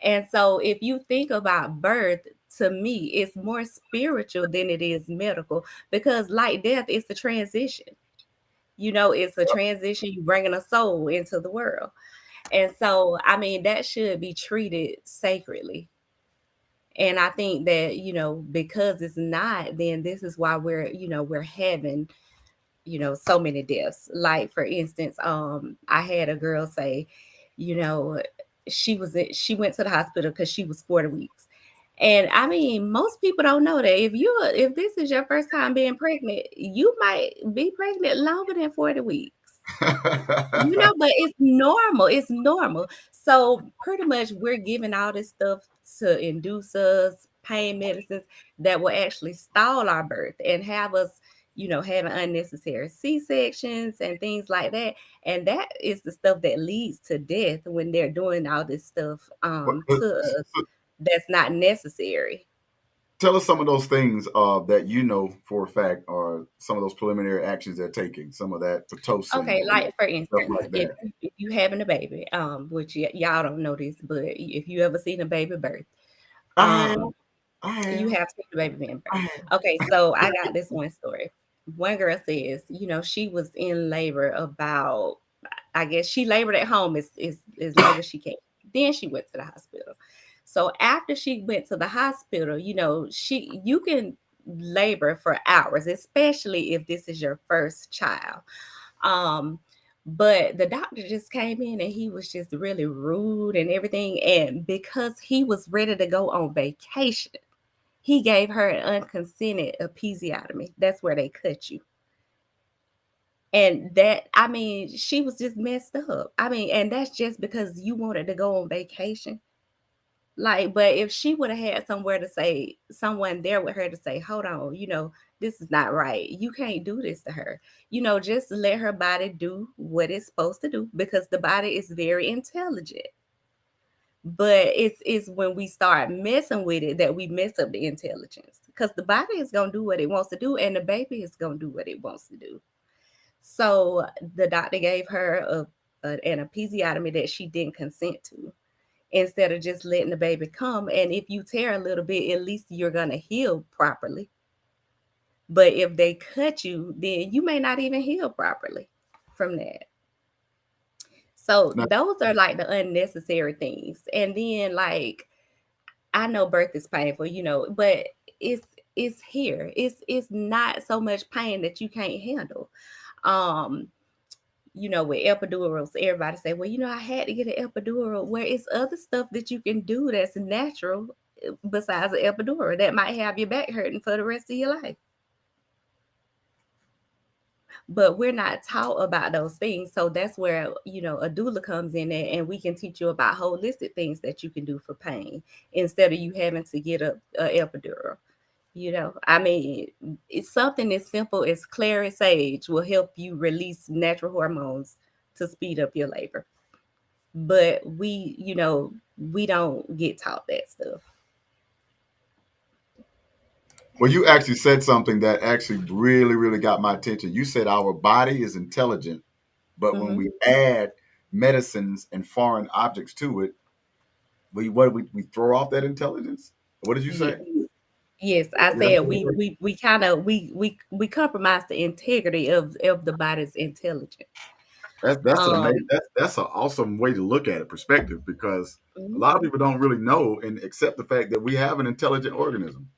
Speaker 4: And so if you think about birth, to me, it's more spiritual than it is medical, because like death, it's a transition. It's a transition. You bringing a soul into the world. And so, I mean, that should be treated sacredly. And I think that, because it's not, then this is why we're having, so many deaths. Like for instance, I had a girl say, you know, she went to the hospital because she was 40 weeks. And I mean, most people don't know that if this is your first time being pregnant, you might be pregnant longer than 40 weeks. But it's normal. It's normal. So pretty much we're giving all this stuff to induce us, pain medicines that will actually stall our birth and have us, having unnecessary C-sections and things like that. And that is the stuff that leads to death when they're doing all this stuff to us that's not necessary.
Speaker 1: Tell us some of those things that you know for a fact are some of those preliminary actions they're taking. Some of that pitocin
Speaker 4: Okay,
Speaker 1: and
Speaker 4: like for
Speaker 1: stuff
Speaker 4: instance,
Speaker 1: like
Speaker 4: if
Speaker 1: that.
Speaker 4: if you having a baby, which y'all don't know this, but if you ever seen a baby birth,
Speaker 1: I have,
Speaker 4: um,
Speaker 1: I
Speaker 4: you
Speaker 1: have,
Speaker 4: have seen the baby being
Speaker 1: I
Speaker 4: birth.
Speaker 1: have.
Speaker 4: Okay, so I got this one story. One girl says, she was in labor about, I guess she labored at home as long as she can. Then she went to the hospital. So after she went to the hospital, you can labor for hours, especially if this is your first child. Um, but the doctor just came in and he was just really rude and everything. And because he was ready to go on vacation, he gave her an unconsented episiotomy. That's where they cut you. And that, I mean, she was just messed up. I mean, and that's just because you wanted to go on vacation. Like, but if she would have had someone there with her to say, hold on, this is not right. You can't do this to her. Just let her body do what it's supposed to do, because the body is very intelligent. But it's when we start messing with it that we mess up the intelligence, because the body is going to do what it wants to do and the baby is going to do what it wants to do. So the doctor gave her an episiotomy that she didn't consent to, instead of just letting the baby come. And if you tear a little bit, at least you're going to heal properly. But if they cut you, then you may not even heal properly from that. So
Speaker 1: Now,
Speaker 4: those are like the unnecessary things. And then, like, I know birth is painful, but it's it's here. It's not so much pain that you can't handle. Um, with epidurals, everybody say, well, I had to get an epidural. Where it's other stuff that you can do that's natural besides an epidural that might have your back hurting for the rest of your life. But we're not taught about those things. So that's where, a doula comes in there, and we can teach you about holistic things that you can do for pain instead of you having to get a epidural. I mean, it's something as simple as clary sage will help you release natural hormones to speed up your labor. But we don't get taught that stuff.
Speaker 1: Well, you actually said something that actually really, really got my attention. You said our body is intelligent, but when
Speaker 4: Mm-hmm.
Speaker 1: we add medicines and foreign objects to it, we throw off that intelligence. What did you say?
Speaker 4: Yes. Yes, I said we kind of we compromise the integrity of the body's intelligence.
Speaker 1: That's an
Speaker 4: Um,
Speaker 1: amazing. That's an awesome way to look at it, perspective, because a
Speaker 4: mhm,
Speaker 1: lot of people don't really know and accept the fact that we have an intelligent organism.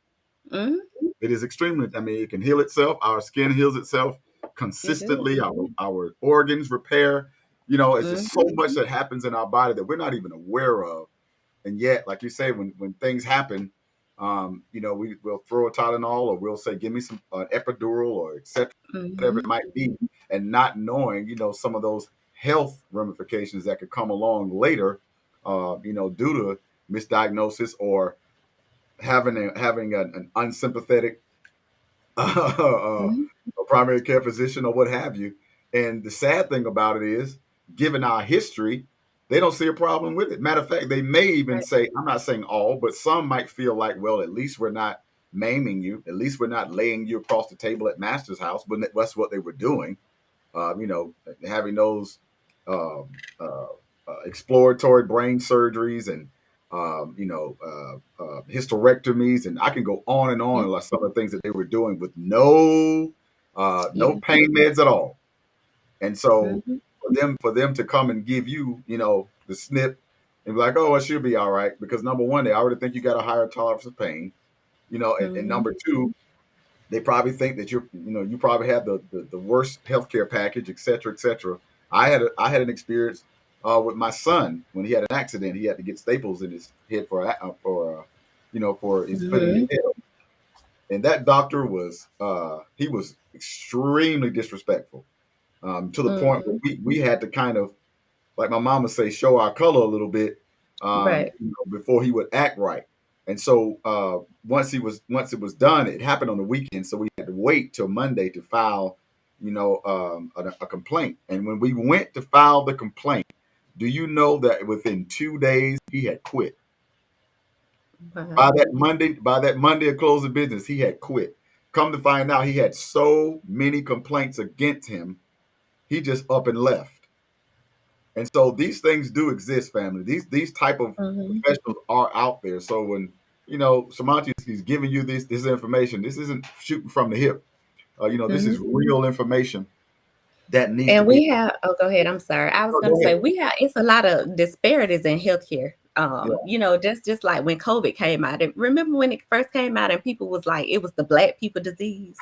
Speaker 4: mhm,
Speaker 1: It is extremely. I mean, it can heal itself. Our skin heals itself
Speaker 4: it does.
Speaker 1: consistently. Our organs repair. It's just so
Speaker 4: Mhm,
Speaker 1: much that happens in our body that we're not even aware of. And yet, like you say, when things happen, we'll throw a Tylenol, or we'll say, give me some epidural, or etc., whatever
Speaker 4: mhm,
Speaker 1: it might be, and not knowing, some of those health ramifications that could come along later, due to misdiagnosis, or having an unsympathetic
Speaker 4: mhm.
Speaker 1: a primary care physician, or what have you. And the sad thing about it is, given our history, they don't see a problem with it. Matter of fact, they may even
Speaker 4: Right.
Speaker 1: say, I'm not saying all, but some might feel like, well, at least we're not maiming you. At least we're not laying you across the table at master's house. But that's what they were doing. Having those um, exploratory brain surgeries, and hysterectomies, and I can go on and on, like some of the things that they were doing with no
Speaker 4: Yeah.
Speaker 1: pain meds at all. And so
Speaker 4: Mhm,
Speaker 1: for them to come and give you, the snip, and be like, oh, it should be all right, because number one, they already think you got a higher tolerance of pain, and
Speaker 4: mhm,
Speaker 1: number two, they probably think that you probably have the worst healthcare package, et cetera, et cetera. I had an experience with my son when he had an accident. He had to get staples in his head for his put in his
Speaker 4: mhm,
Speaker 1: head, and that doctor was extremely disrespectful, to the point where
Speaker 4: mhm.
Speaker 1: we had to kind of, like my mama say, show our color a little bit,
Speaker 4: Right.
Speaker 1: before he would act right. And so once it was done, it happened on the weekend, so we had to wait till Monday to file, a complaint. And when we went to file the complaint, do you know that within 2 days he had quit? By
Speaker 4: Wow.
Speaker 1: that Monday of close of business, he had quit. Come to find out, he had so many complaints against him, he just up and left. And so these things do exist, family. These type of
Speaker 4: Mhm,
Speaker 1: professionals are out there. So when Shamanti is giving you this information, this isn't shooting from the hip. This is
Speaker 4: mhm.
Speaker 1: real information that needs to
Speaker 4: And
Speaker 1: be.
Speaker 4: we have, oh, go ahead. I'm sorry. I was
Speaker 1: Oh,
Speaker 4: going to
Speaker 1: go
Speaker 4: say
Speaker 1: ahead.
Speaker 4: it's a lot of disparities in healthcare.
Speaker 1: Yeah,
Speaker 4: Just like when COVID came out. And remember when it first came out and people was like, it was the black people disease.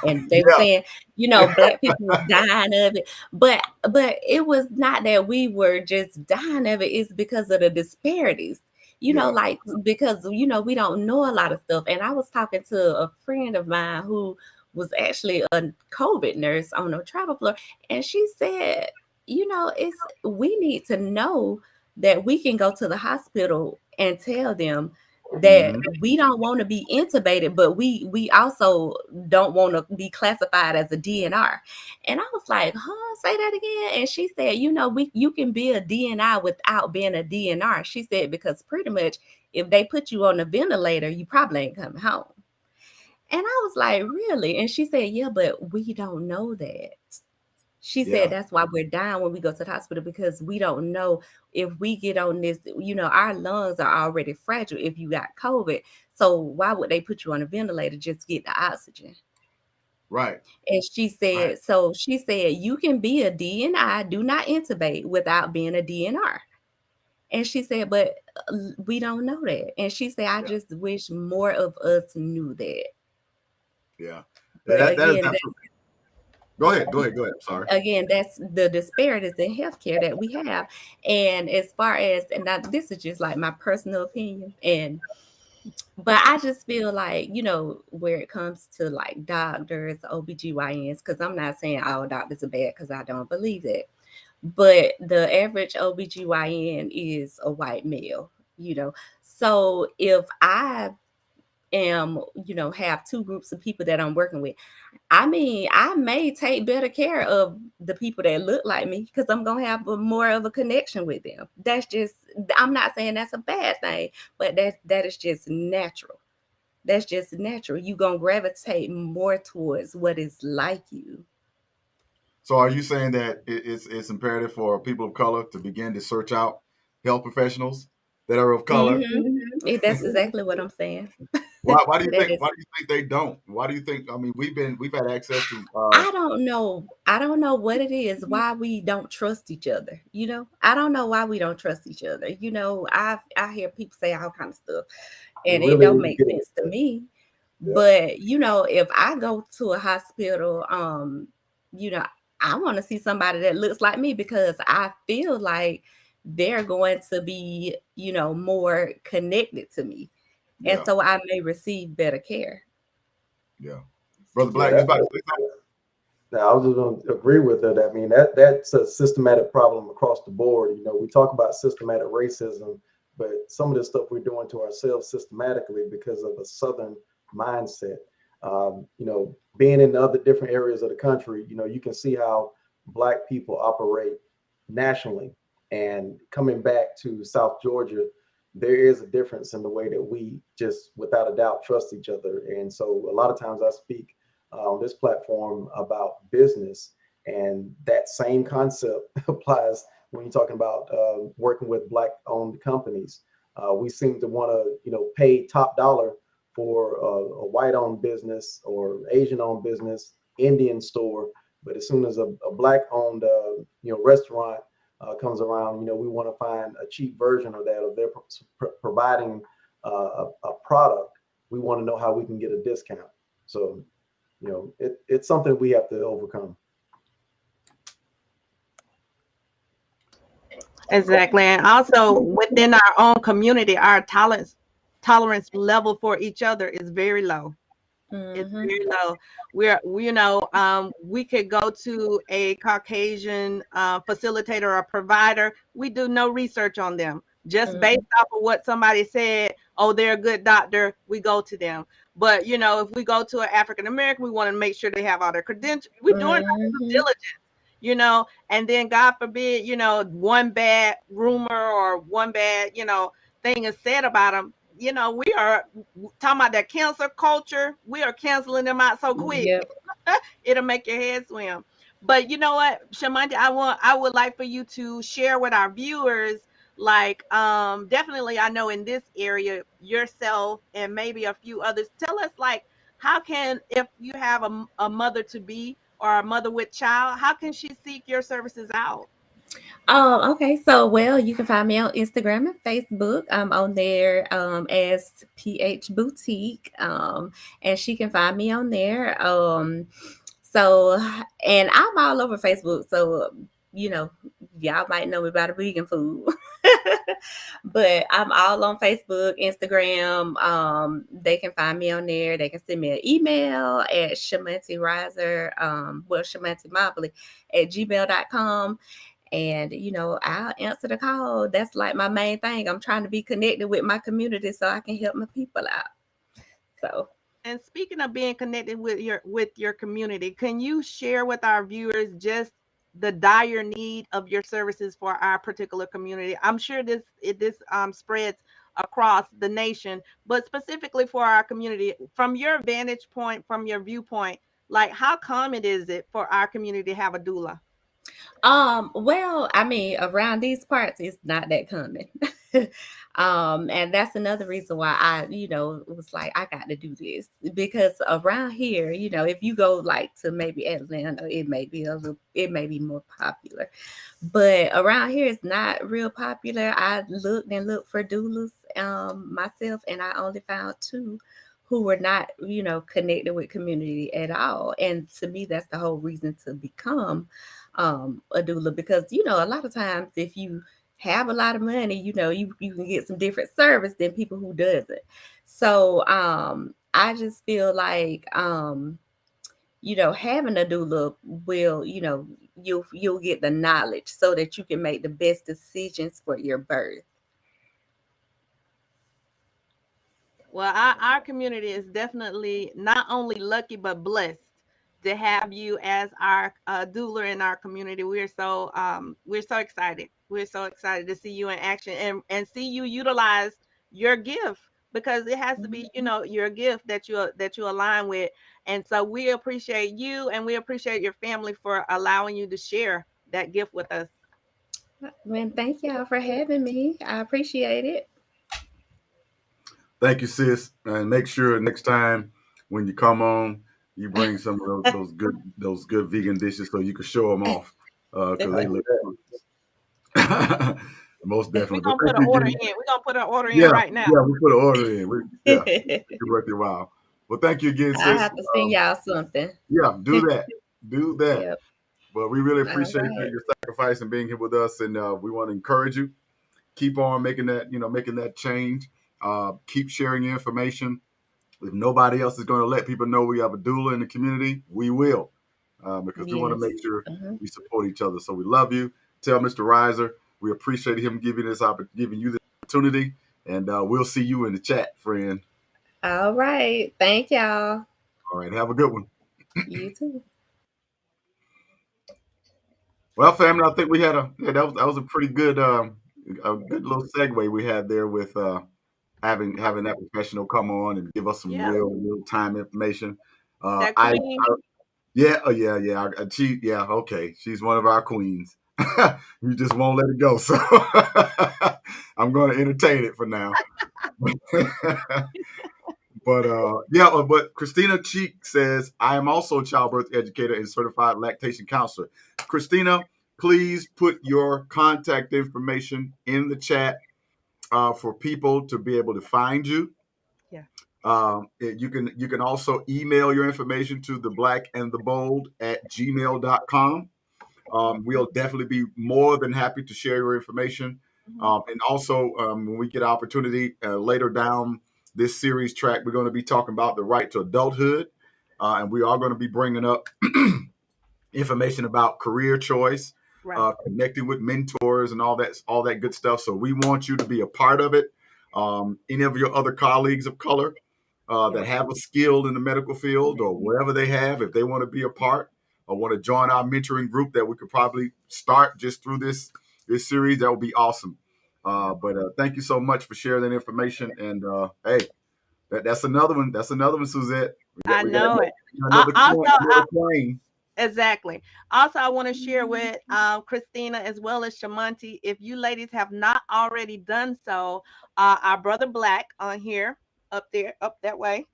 Speaker 4: And they were
Speaker 1: yeah,
Speaker 4: saying, black people was dying of it. But it was not that we were just dying of it. It's because of the disparities.
Speaker 1: yeah.
Speaker 4: Like because we don't know a lot of stuff. And I was talking to a friend of mine who was actually a COVID nurse on the travel floor, and she said, it's we need to know that we can go to the hospital and tell them that
Speaker 1: Hmm.
Speaker 4: we don't want to be intubated, but we also don't want to be classified as a DNR. And I was like, huh, say that again. And she said, you can be a DNI without being a DNR. She said, because pretty much if they put you on a ventilator, you probably ain't coming home. And I was like, really? And she said, yeah, but we don't know that. She said
Speaker 1: Yeah,
Speaker 4: that's why we're dying when we go to the hospital, because we don't know if we get on this, our lungs are already fragile if you got COVID. So why would they put you on a ventilator just to get the oxygen?
Speaker 1: right,
Speaker 4: And
Speaker 1: right.
Speaker 4: she said, you can be a DNI, do not intubate without being a DNR. And she said, but we don't know that. And she said, I
Speaker 1: Yeah.
Speaker 4: just wish more of us knew that.
Speaker 1: Yeah. Yeah,
Speaker 4: But
Speaker 1: that is
Speaker 4: again,
Speaker 1: absolutely. Go ahead. Go ahead. Go ahead. I'm sorry.
Speaker 4: again, that's the disparities in healthcare that we have. And as far as, and now this is just like my personal opinion, and but I just feel like, where it comes to like doctors, OBGYNs, because I'm not saying all doctors are bad because I don't believe that. But the average OBGYN is a white male, you know. So if I am, have two groups of people that I'm working with, I mean, I may take better care of the people that look like me because I'm gonna have more of a connection with them. That's just, I'm not saying that's a bad thing, but that is just natural. That's just natural. You gonna gravitate more towards what is like you.
Speaker 1: So, are you saying that it's imperative for people of color to begin to search out health professionals that are of color?
Speaker 4: That's exactly what I'm saying.
Speaker 1: Why do you
Speaker 4: That
Speaker 1: think?
Speaker 4: is,
Speaker 1: Why do you think they don't? Why do you think? I mean, we've had access to.
Speaker 4: I don't know. I don't know what it is, why we don't trust each other. I don't know why we don't trust each other. I hear people say all kind of stuff,
Speaker 2: It
Speaker 4: and it
Speaker 2: really
Speaker 4: don't
Speaker 2: is
Speaker 4: make
Speaker 2: getting
Speaker 4: sense to me.
Speaker 2: yeah.
Speaker 4: But if I go to a hospital, you know, I want to see somebody that looks like me because I feel like they're going to be, more connected to me. And
Speaker 1: Yeah,
Speaker 4: so I may receive better care.
Speaker 1: yeah. Brother
Speaker 2: Yeah,
Speaker 1: Black, you about to say something?
Speaker 2: now, I was just going to agree with it. I mean, that's a systematic problem across the board. We talk about systematic racism, but some of the stuff we're doing to ourselves systematically because of a Southern mindset. Being in other different areas of the country, you can see how Black people operate nationally. And coming back to South Georgia, there is a difference in the way that we just, without a doubt, trust each other. And so a lot of times I speak on this platform about business, and that same concept applies when you're talking about working with Black-owned companies. We seem to want to, pay top dollar for a white-owned business or Asian-owned business, Indian store, but as soon as a Black-owned, restaurant comes around, we want to find a cheap version of that, or they're providing a product. We want to know how we can get a discount. So it's something we have to overcome.
Speaker 3: Exactly. And also within our own community, our tolerance level for each other is very low. It's
Speaker 4: Mm-hmm.
Speaker 3: very low. We could go to a Caucasian facilitator or provider. We do no research on them. Just based
Speaker 4: Mm-hmm.
Speaker 3: off of what somebody said, oh, they're a good doctor, we go to them. But if we go to an African American, we want to make sure they have all their credentials. We're doing our due
Speaker 4: Mm-hmm.
Speaker 3: diligence, and then God forbid, one bad rumor or one bad, thing is said about them. We are talking about that cancer culture. We are canceling them out so quick.
Speaker 4: Yep.
Speaker 3: It'll make your head swim. But you know what, Shamanti, I would like for you to share with our viewers, like, definitely, I know in this area, yourself and maybe a few others. Tell us, like, how can, if you have a mother to be or a mother with child, how can she seek your services out?
Speaker 4: Okay. So, well, you can find me on Instagram and Facebook. I'm on there as PH Boutique. And she can find me on there. So, and I'm all over Facebook. So, you know, y'all might know me by the vegan food. But I'm all on Facebook, Instagram. They can find me on there. They can send me an email at Shamanti Riser, Shamanti Mobley at gmail.com. And I'll answer the call. That's like my main thing. I'm trying to be connected with my community so I can help my people out. So
Speaker 3: And speaking of being connected with your community, can you share with our viewers just the dire need of your services for our particular community? I'm sure this spreads across the nation, but specifically for our community, from your vantage point, from your viewpoint, like, how common is it for our community to have a doula?
Speaker 4: well, I mean, around these parts, it's not that common. And that's another reason why I, was like, I got to do this because around here, if you go like to maybe Atlanta, it may be more popular, but around here, it's not real popular. I looked and looked for doulas, myself, and I only found two who were not, connected with community at all. And to me, that's the whole reason to become a doula, because, a lot of times if you have a lot of money, you can get some different service than people who doesn't. So I just feel like, having a doula will, you'll get the knowledge so that you can make the best decisions for your birth.
Speaker 3: Well, our community is definitely not only lucky but blessed to have you as our doula in our community. We're so excited. We're so excited to see you in action and see you utilize your gift, because it has to be, your gift that you align with. And so we appreciate you, and we appreciate your family for allowing you to share that gift with us.
Speaker 4: Man, thank y'all for having me. I appreciate it.
Speaker 1: Thank you, sis. And make sure next time when you come on, you bring some of those good vegan dishes so you can show them off because they look most
Speaker 3: We're
Speaker 1: definitely. But
Speaker 3: gonna
Speaker 1: thank
Speaker 3: put an
Speaker 1: you
Speaker 3: order
Speaker 1: again.
Speaker 3: in. We're gonna put an order in
Speaker 1: Yeah,
Speaker 3: right now.
Speaker 1: yeah, we put an order in. It's worth your while. Well, thank you again,
Speaker 4: I
Speaker 1: sis.
Speaker 4: have to send y'all something.
Speaker 1: Yeah, do that. Do that.
Speaker 4: Yep.
Speaker 1: But we really
Speaker 4: All
Speaker 1: appreciate
Speaker 4: right.
Speaker 1: your sacrifice and being here with us, and we want to encourage you. Keep on making that change. Keep sharing your information. If nobody else is going to let people know we have a doula in the community, we will, because we want to
Speaker 4: Yes.
Speaker 1: make sure
Speaker 4: Uh-huh.
Speaker 1: we support each other. So we love you. Tell Mr. Reiser we appreciate him giving you this opportunity, and we'll see you in the chat, friend.
Speaker 4: All right. Thank y'all.
Speaker 1: All right, have a good one.
Speaker 4: You too.
Speaker 1: Well, family, I think we had that was a pretty good a good little segue we had there with having that professional come on and give us some
Speaker 3: Yeah,
Speaker 1: real time information.
Speaker 3: that
Speaker 1: I
Speaker 3: queen.
Speaker 1: Yeah, oh yeah. Yeah, okay. She's one of our queens. You just won't let it go, so I'm going to entertain it for now. But Christina Cheek says, I am also a childbirth educator and certified lactation counselor. Christina, please put your contact information in the chat for people to be able to find you.
Speaker 3: Yeah.
Speaker 1: You can also email your information to the black and the bold at gmail.com. We'll definitely be more than happy to share your information.
Speaker 3: Mhm.
Speaker 1: And also, when we get opportunity later down this series track, we're going to be talking about the right to adulthood. And we are going to be bringing up information about career choice,
Speaker 3: Right.
Speaker 1: connecting with mentors, and all that good stuff. So we want you to be a part of it. Any of your other colleagues of color
Speaker 3: Yeah.
Speaker 1: that have a skill in the medical field or wherever they have, if they want to be a part or want to join our mentoring group that we could probably start just through this series, that would be awesome. But thank you so much for sharing that information. And hey, that's another one. That's another one, Suzette.
Speaker 3: I
Speaker 1: We got
Speaker 3: know it.
Speaker 1: another
Speaker 3: Also,
Speaker 1: another plane.
Speaker 3: exactly. Also, I want to share with Christina as well as Shamanti. If you ladies have not already done so, our brother Black on here, up there, up that way,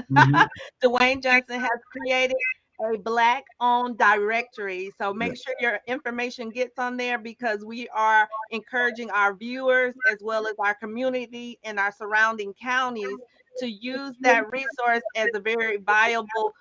Speaker 1: Mm-hmm.
Speaker 3: Dwayne Johnson has created a Black owned directory. So make
Speaker 1: Yes.
Speaker 3: sure your information gets on there, because we are encouraging our viewers as well as our community and our surrounding counties to use that resource as a very viable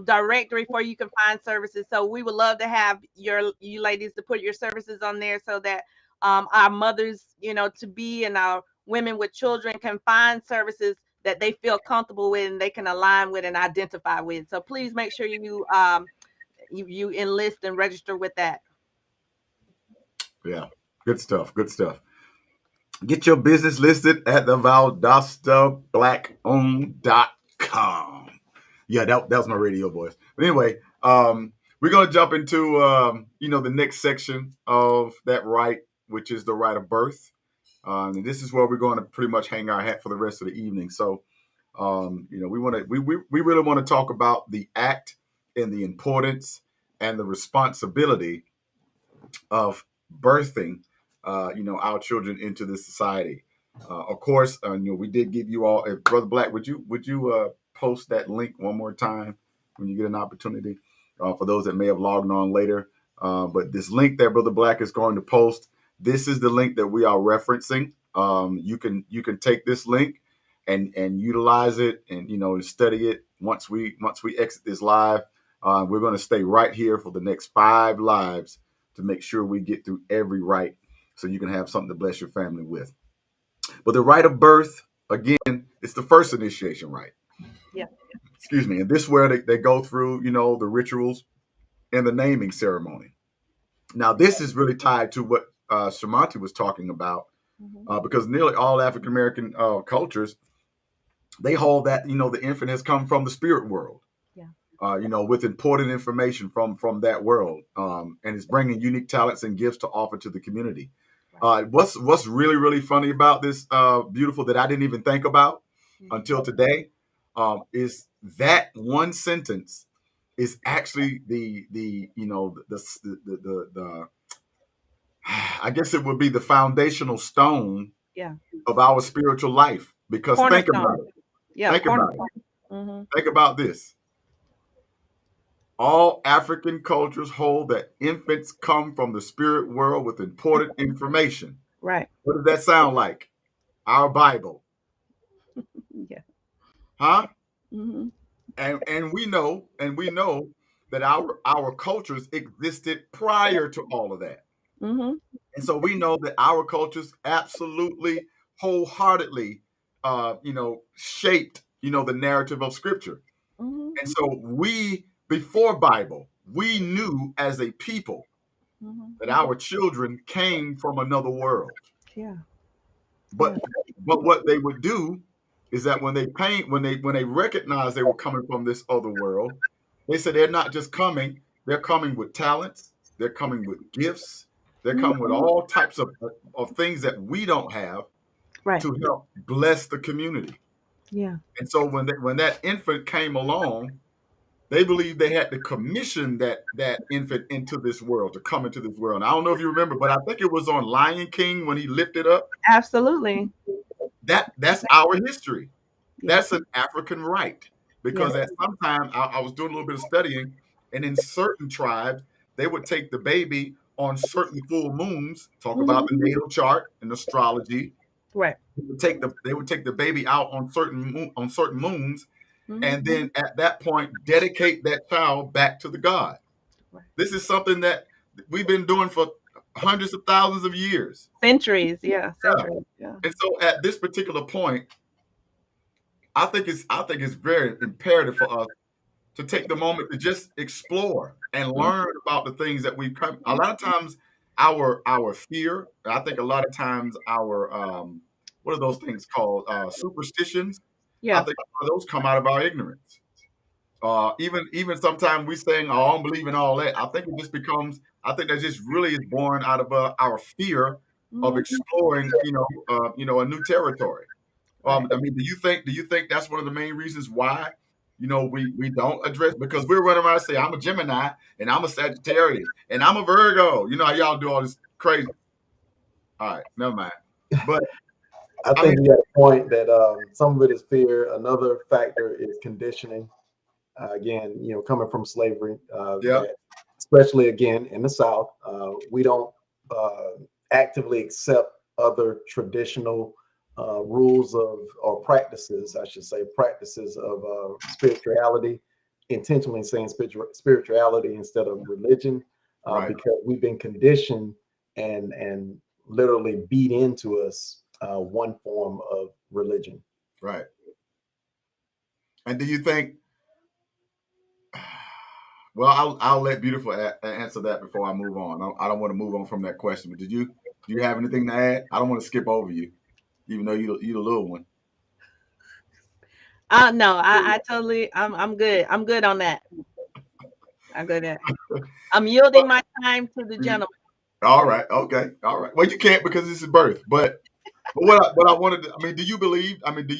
Speaker 3: directory for you can find services. So we would love to have you ladies to put your services on there, so that our mothers, to be, and our women with children can find services that they feel comfortable with and they can align with and identify with. So please make sure you enlist and register with that.
Speaker 1: Yeah. Good stuff. Good stuff. Get your business listed at the ValdostaBlackOwned.com. Yeah, that was my radio voice. But anyway, we're gonna jump into the next section of that right, which is the right of birth. And this is where we're going to pretty much hang our hat for the rest of the evening. So we really want to talk about the act and the importance and the responsibility of birthing, our children into this society. Of course, we did give you all. Brother Black, would you post that link one more time when you get an opportunity for those that may have logged on later? But this link that Brother Black is going to post, this is the link that we are referencing. You can take this link and utilize it, and study it. Once we exit this live, we're going to stay right here for the next 5 lives to make sure we get through every rite, so you can have something to bless your family with. But the rite of birth, again, it's the first initiation rite.
Speaker 3: Yeah.
Speaker 1: Excuse me. And this is where they go through, the rituals and the naming ceremony. Now, this is really tied to what Shamanti was talking about, because nearly all African American cultures, they hold that the infant has come from the spirit world.
Speaker 3: Yeah.
Speaker 1: With important information from that world, and it's bringing unique talents and gifts to offer to the community. What's really really funny about this, beautiful, that I didn't even think about until today, is that one sentence is actually the I guess it would be the foundational stone
Speaker 3: Yeah.
Speaker 1: of our spiritual life. Because think about
Speaker 3: Cornerstone.
Speaker 1: it.
Speaker 3: Yeah.
Speaker 1: Think about it.
Speaker 3: Mm-hmm.
Speaker 1: Think about this. All African cultures hold that infants come from the spirit world with important information.
Speaker 3: Right.
Speaker 1: What does that sound like? Our Bible.
Speaker 3: Yeah.
Speaker 1: Huh?
Speaker 3: Mm-hmm.
Speaker 1: And we know that our cultures existed prior to all of that.
Speaker 3: Mm-hmm.
Speaker 1: And so we know that our cultures absolutely wholeheartedly shaped the narrative of scripture.
Speaker 3: Mm-hmm.
Speaker 1: And so we, before Bible, we knew as a people
Speaker 3: Mm-hmm.
Speaker 1: that our children came from another world.
Speaker 3: Yeah.
Speaker 1: But what they would do is that when they recognized they were coming from this other world, they said they're not just coming, they're coming with talents, they're coming with gifts, they're coming with
Speaker 3: Mm-hmm.
Speaker 1: all types of things that we don't have,
Speaker 3: Right.
Speaker 1: to help bless the community.
Speaker 3: Yeah.
Speaker 1: And so when that infant came along, they believed they had to commission that infant into this world, to come into this world. And I don't know if you remember, but I think it was on Lion King when he lifted up.
Speaker 3: Absolutely.
Speaker 1: That's our history.
Speaker 3: Yeah.
Speaker 1: That's an African rite.
Speaker 3: Yeah.
Speaker 1: Because at some time, I was doing a little bit of studying, and in certain tribes, they would take the baby on certain full moons, talk about the
Speaker 3: Mm-hmm.
Speaker 1: natal chart and astrology.
Speaker 3: Right.
Speaker 1: They would take the baby out on certain moons,
Speaker 3: Mm-hmm.
Speaker 1: and then at that point dedicate that child back to the God.
Speaker 3: Right.
Speaker 1: This is something that we've been doing for hundreds of thousands of years.
Speaker 3: Centuries. Yeah.
Speaker 1: Yeah.
Speaker 3: Centuries. Yeah.
Speaker 1: And so at this particular point, I think it's very imperative for us to take the moment to just explore and learn about the things that we've come. A lot of times, our fear. I think a lot of times our what are those things called, superstitions? I
Speaker 3: Yeah.
Speaker 1: think those come out of our ignorance. Even sometimes we saying, "Oh, I don't believe in all that." I think it just becomes. I think that just really is born out of our fear of
Speaker 3: Mm-hmm.
Speaker 1: exploring, a new territory.
Speaker 3: Right.
Speaker 1: I mean, do you think that's one of the main reasons why, we don't address, because we're running around and say, I'm a Gemini and I'm a Sagittarius and I'm a Virgo. You know how y'all do all this crazy. All right, never mind. But
Speaker 2: I
Speaker 1: I mean,
Speaker 2: think you got a point that some of it is fear. Another factor is conditioning. Again, coming from slavery,
Speaker 1: yeah,
Speaker 2: that especially again in the South, we don't actively accept other traditional rules of, or practices, I should say, practices of spirituality, intentionally saying spirituality instead of religion,
Speaker 1: right,
Speaker 2: because we've been conditioned and literally beat into us one form of religion.
Speaker 1: right. And do you think? Well, I'll let Beautiful answer that before I move on. I don't want to move on from that question. But do you have anything to add? I don't want to skip over you, even though you the little one.
Speaker 3: No, I totally I'm good. I'm good on that. I'm good at I'm yielding my time to the gentleman.
Speaker 1: All right. Okay. All right. Well, you can't because this is birth. But what I wanted to, I mean, do you believe? I mean, do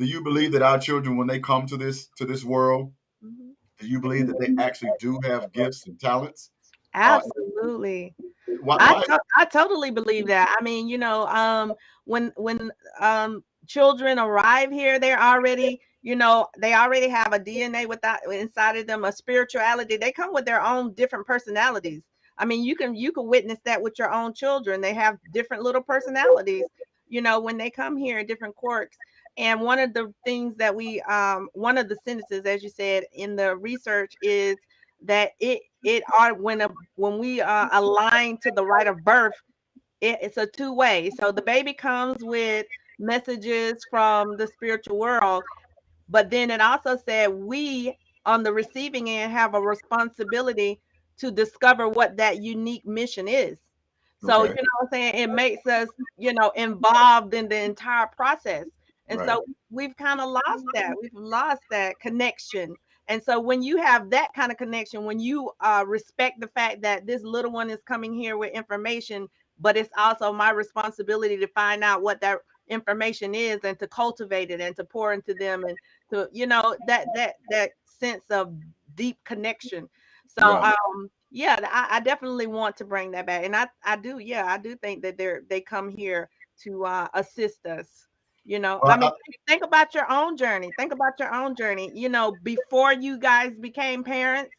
Speaker 1: you believe that our children, when they come to this world,
Speaker 3: Mhm.
Speaker 1: do you believe that they actually do have gifts and talents? Uh,
Speaker 3: Absolutely.
Speaker 1: why?
Speaker 3: I
Speaker 1: Why?
Speaker 3: I totally believe that. I mean, when children arrive here, they're already, they already have a DNA without inside of them, a spirituality. They come with their own different personalities. I mean, you can witness that with your own children. They have different little personalities, when they come here, different quirks. And one of the things that one of the sentences, as you said in the research, is that it are when we align to the right of birth, it's a two-way. So the baby comes with messages from the spiritual world, but then it also said we on the receiving end have a responsibility to discover what that unique mission is. So,
Speaker 1: Okay.
Speaker 3: you know what I'm saying? It makes us, involved in the entire process. And
Speaker 1: Right.
Speaker 3: so we've kind of lost that. We've lost that connection. And so when you have that kind of connection, when you respect the fact that this little one is coming here with information, but it's also my responsibility to find out what that information is and to cultivate it and to pour into them, and to that sense of deep connection. So
Speaker 1: Yeah.
Speaker 3: yeah, I definitely want to bring that back. And I do think that they come here to assist us.
Speaker 1: Well,
Speaker 3: I mean, think about your own journey. Think about your own journey. Before you guys became parents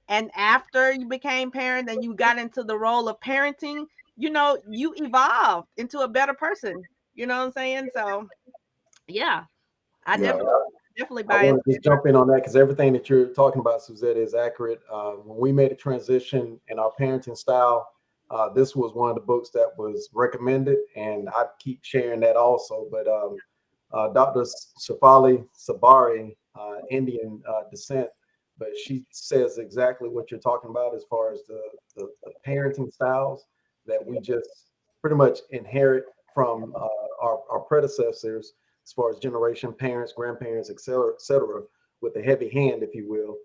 Speaker 3: and after you became parents and you got into the role of parenting, you evolved into a better person. You know what I'm saying? So yeah, I
Speaker 1: yeah.
Speaker 3: definitely
Speaker 2: I
Speaker 3: buy
Speaker 2: want to
Speaker 3: into
Speaker 2: just jump in on that because everything that you're talking about, Suzette, is accurate. When we made a transition in our parenting style, this was one of the books that was recommended, and I keep sharing that also. But Dr. Shafali Sabari, Indian descent, but she says exactly what you're talking about as far as the parenting styles that we just pretty much inherit from our predecessors as far as generation parents, grandparents, et cetera, with a heavy hand, if you will.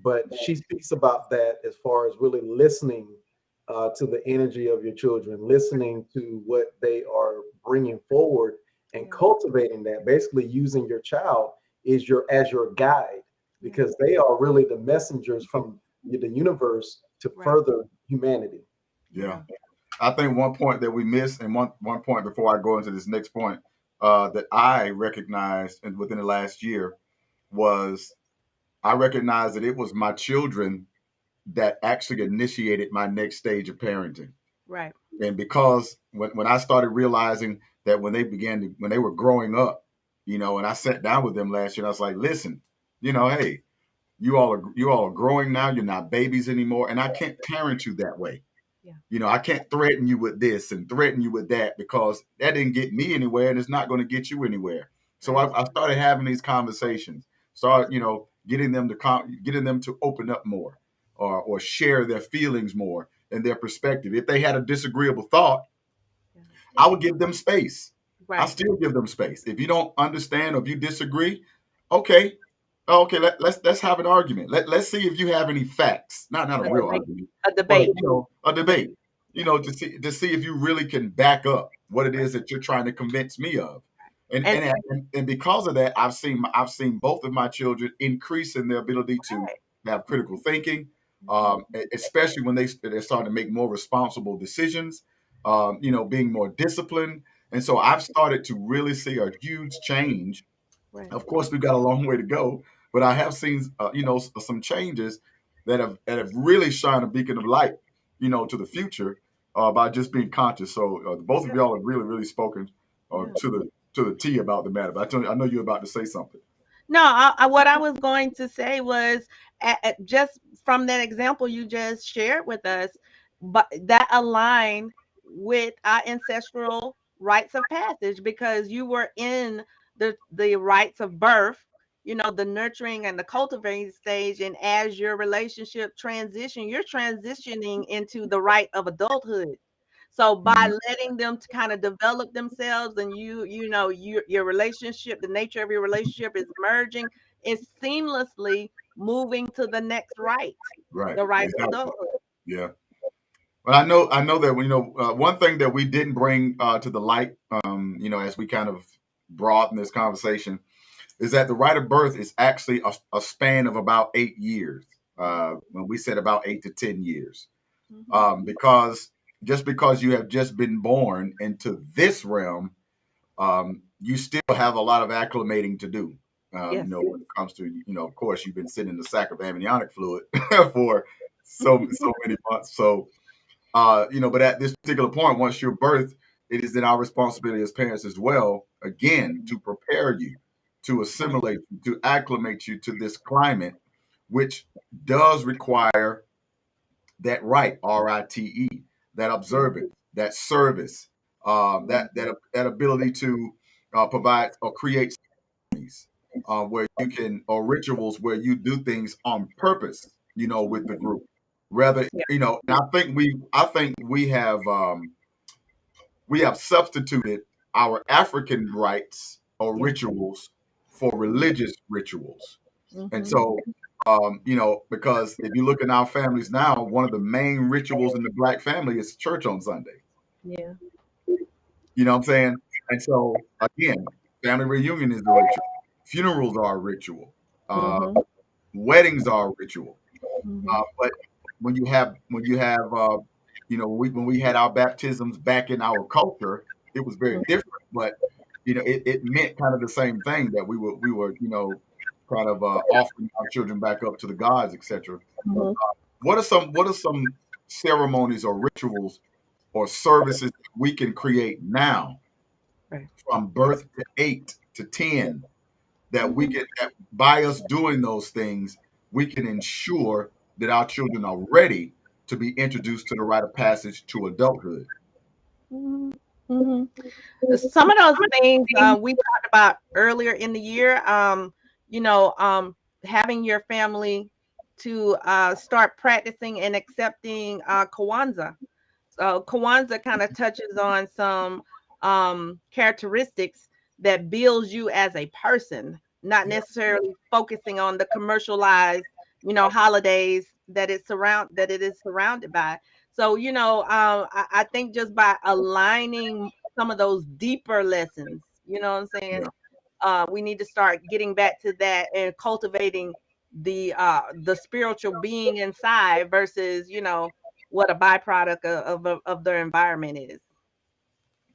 Speaker 2: But she speaks about that as far as really listening to the energy of your children, listening to what they are bringing forward and
Speaker 3: Yeah.
Speaker 2: cultivating that, basically using your child is as your guide, because they are really the messengers from the universe to
Speaker 3: Right.
Speaker 2: further humanity.
Speaker 1: Yeah.
Speaker 3: Yeah.
Speaker 1: I think one point that we missed, and one point before I go into this next point, that I recognized within the last year was I recognized that it was my children that actually initiated my next stage of parenting.
Speaker 3: Right.
Speaker 1: And because when I started realizing that when they were growing up, and I sat down with them last year, and I was like, listen, hey, you all are growing now. You're not babies anymore, and I can't parent you that way.
Speaker 3: Yeah.
Speaker 1: I can't threaten you with this and threaten you with that, because that didn't get me anywhere and it's not going to get you anywhere. So
Speaker 3: Right.
Speaker 1: I started having these conversations, started, getting them to open up more, or share their feelings more and their perspective. If they had a disagreeable thought,
Speaker 3: Yeah.
Speaker 1: I would give them space. I
Speaker 3: Right.
Speaker 1: still give them space. If you don't understand or if you disagree, okay, okay, let's have an argument. Let's see if you have any facts. Not a
Speaker 3: A
Speaker 1: real
Speaker 3: debate.
Speaker 1: argument,
Speaker 3: A
Speaker 1: but
Speaker 3: debate.
Speaker 1: a debate. To see if you really can back up what it is that you're trying to convince me of. And
Speaker 3: And
Speaker 1: and and because of that, I've seen both of my children increase in their ability to
Speaker 3: right.
Speaker 1: have critical thinking,
Speaker 3: Mhm.
Speaker 1: especially when they're starting to make more responsible decisions, being more disciplined. And so I've started to really see a huge change.
Speaker 3: Right.
Speaker 1: Of course, we've got a long way to go, but I have seen, some changes that have really shined a beacon of light, to the future, by just being conscious. So both of
Speaker 3: Yeah.
Speaker 1: y'all have really, really spoken
Speaker 3: Yeah.
Speaker 1: to the T about the matter. But I know you're about to say something.
Speaker 3: No, what I was going to say was, just from that example you just shared with us, but that aligned with our ancestral rites of passage, because you were in the rites of birth, the nurturing and the cultivating stage, and as your relationship transition, you're transitioning into the rite of adulthood. So by
Speaker 1: Mhm.
Speaker 3: letting them to kind of develop themselves, and your relationship, the nature of your relationship is merging, it's seamlessly moving to the next right,
Speaker 1: Right.
Speaker 3: the right of
Speaker 1: Exactly.
Speaker 3: adulthood.
Speaker 1: Yeah. Well, I know that one thing that we didn't bring to the light, as we kind of broaden this conversation, is that the right of birth is actually a span of about 8 years. When we said about 8 to 10 years,
Speaker 3: Mhm.
Speaker 1: because just because you have just been born into this realm, you still have a lot of acclimating to do.
Speaker 3: Yes.
Speaker 1: When it comes to, of course, you've been sitting in the sack of amniotic fluid for so many months. So, but at this particular point, once you're birthed, it is then our responsibility as parents as well, again, to prepare you. to assimilate you, to acclimate you to this climate, which does require that rite, R-I-T-E, that observance, that service, that ability to provide or create ceremonies, where you can, or rituals where you do things on purpose, with the group. Rather,
Speaker 4: Yeah.
Speaker 1: and we have substituted our African rites or
Speaker 4: Yeah.
Speaker 1: rituals for religious rituals. And
Speaker 3: Mhm.
Speaker 1: so, because if you look in our families now, one of the main rituals in the Black family is church on Sunday.
Speaker 3: Yeah.
Speaker 1: You know what I'm saying? And so, again, family reunion is a ritual. Funerals are a ritual.
Speaker 3: Mhm.
Speaker 1: Weddings are a ritual.
Speaker 3: Mhm.
Speaker 1: But when we had our baptisms back in our culture, it was very different. But it meant kind of the same thing, that we were kind of offering our children back up to the gods, etc.
Speaker 3: Mhm.
Speaker 1: What are some ceremonies or rituals or services that we can create now
Speaker 3: Right.
Speaker 1: from birth to 8 to 10, that we
Speaker 3: Mhm.
Speaker 1: can, that by us doing those things, we can ensure that our children are ready to be introduced to the rite of passage to adulthood.
Speaker 3: Mhm. Mhm. Some of those things we talked about earlier in the year, you know, having your family to start practicing and accepting Kwanzaa. So Kwanzaa kind of touches on some characteristics that builds you as a person, not
Speaker 1: Yeah,
Speaker 3: necessarily focusing on the commercialized, holidays that it is surrounded by. So, I think just by aligning some of those deeper lessons, you know what I'm saying?
Speaker 1: yeah,
Speaker 3: We need to start getting back to that and cultivating the spiritual being inside versus, what a byproduct of their environment is.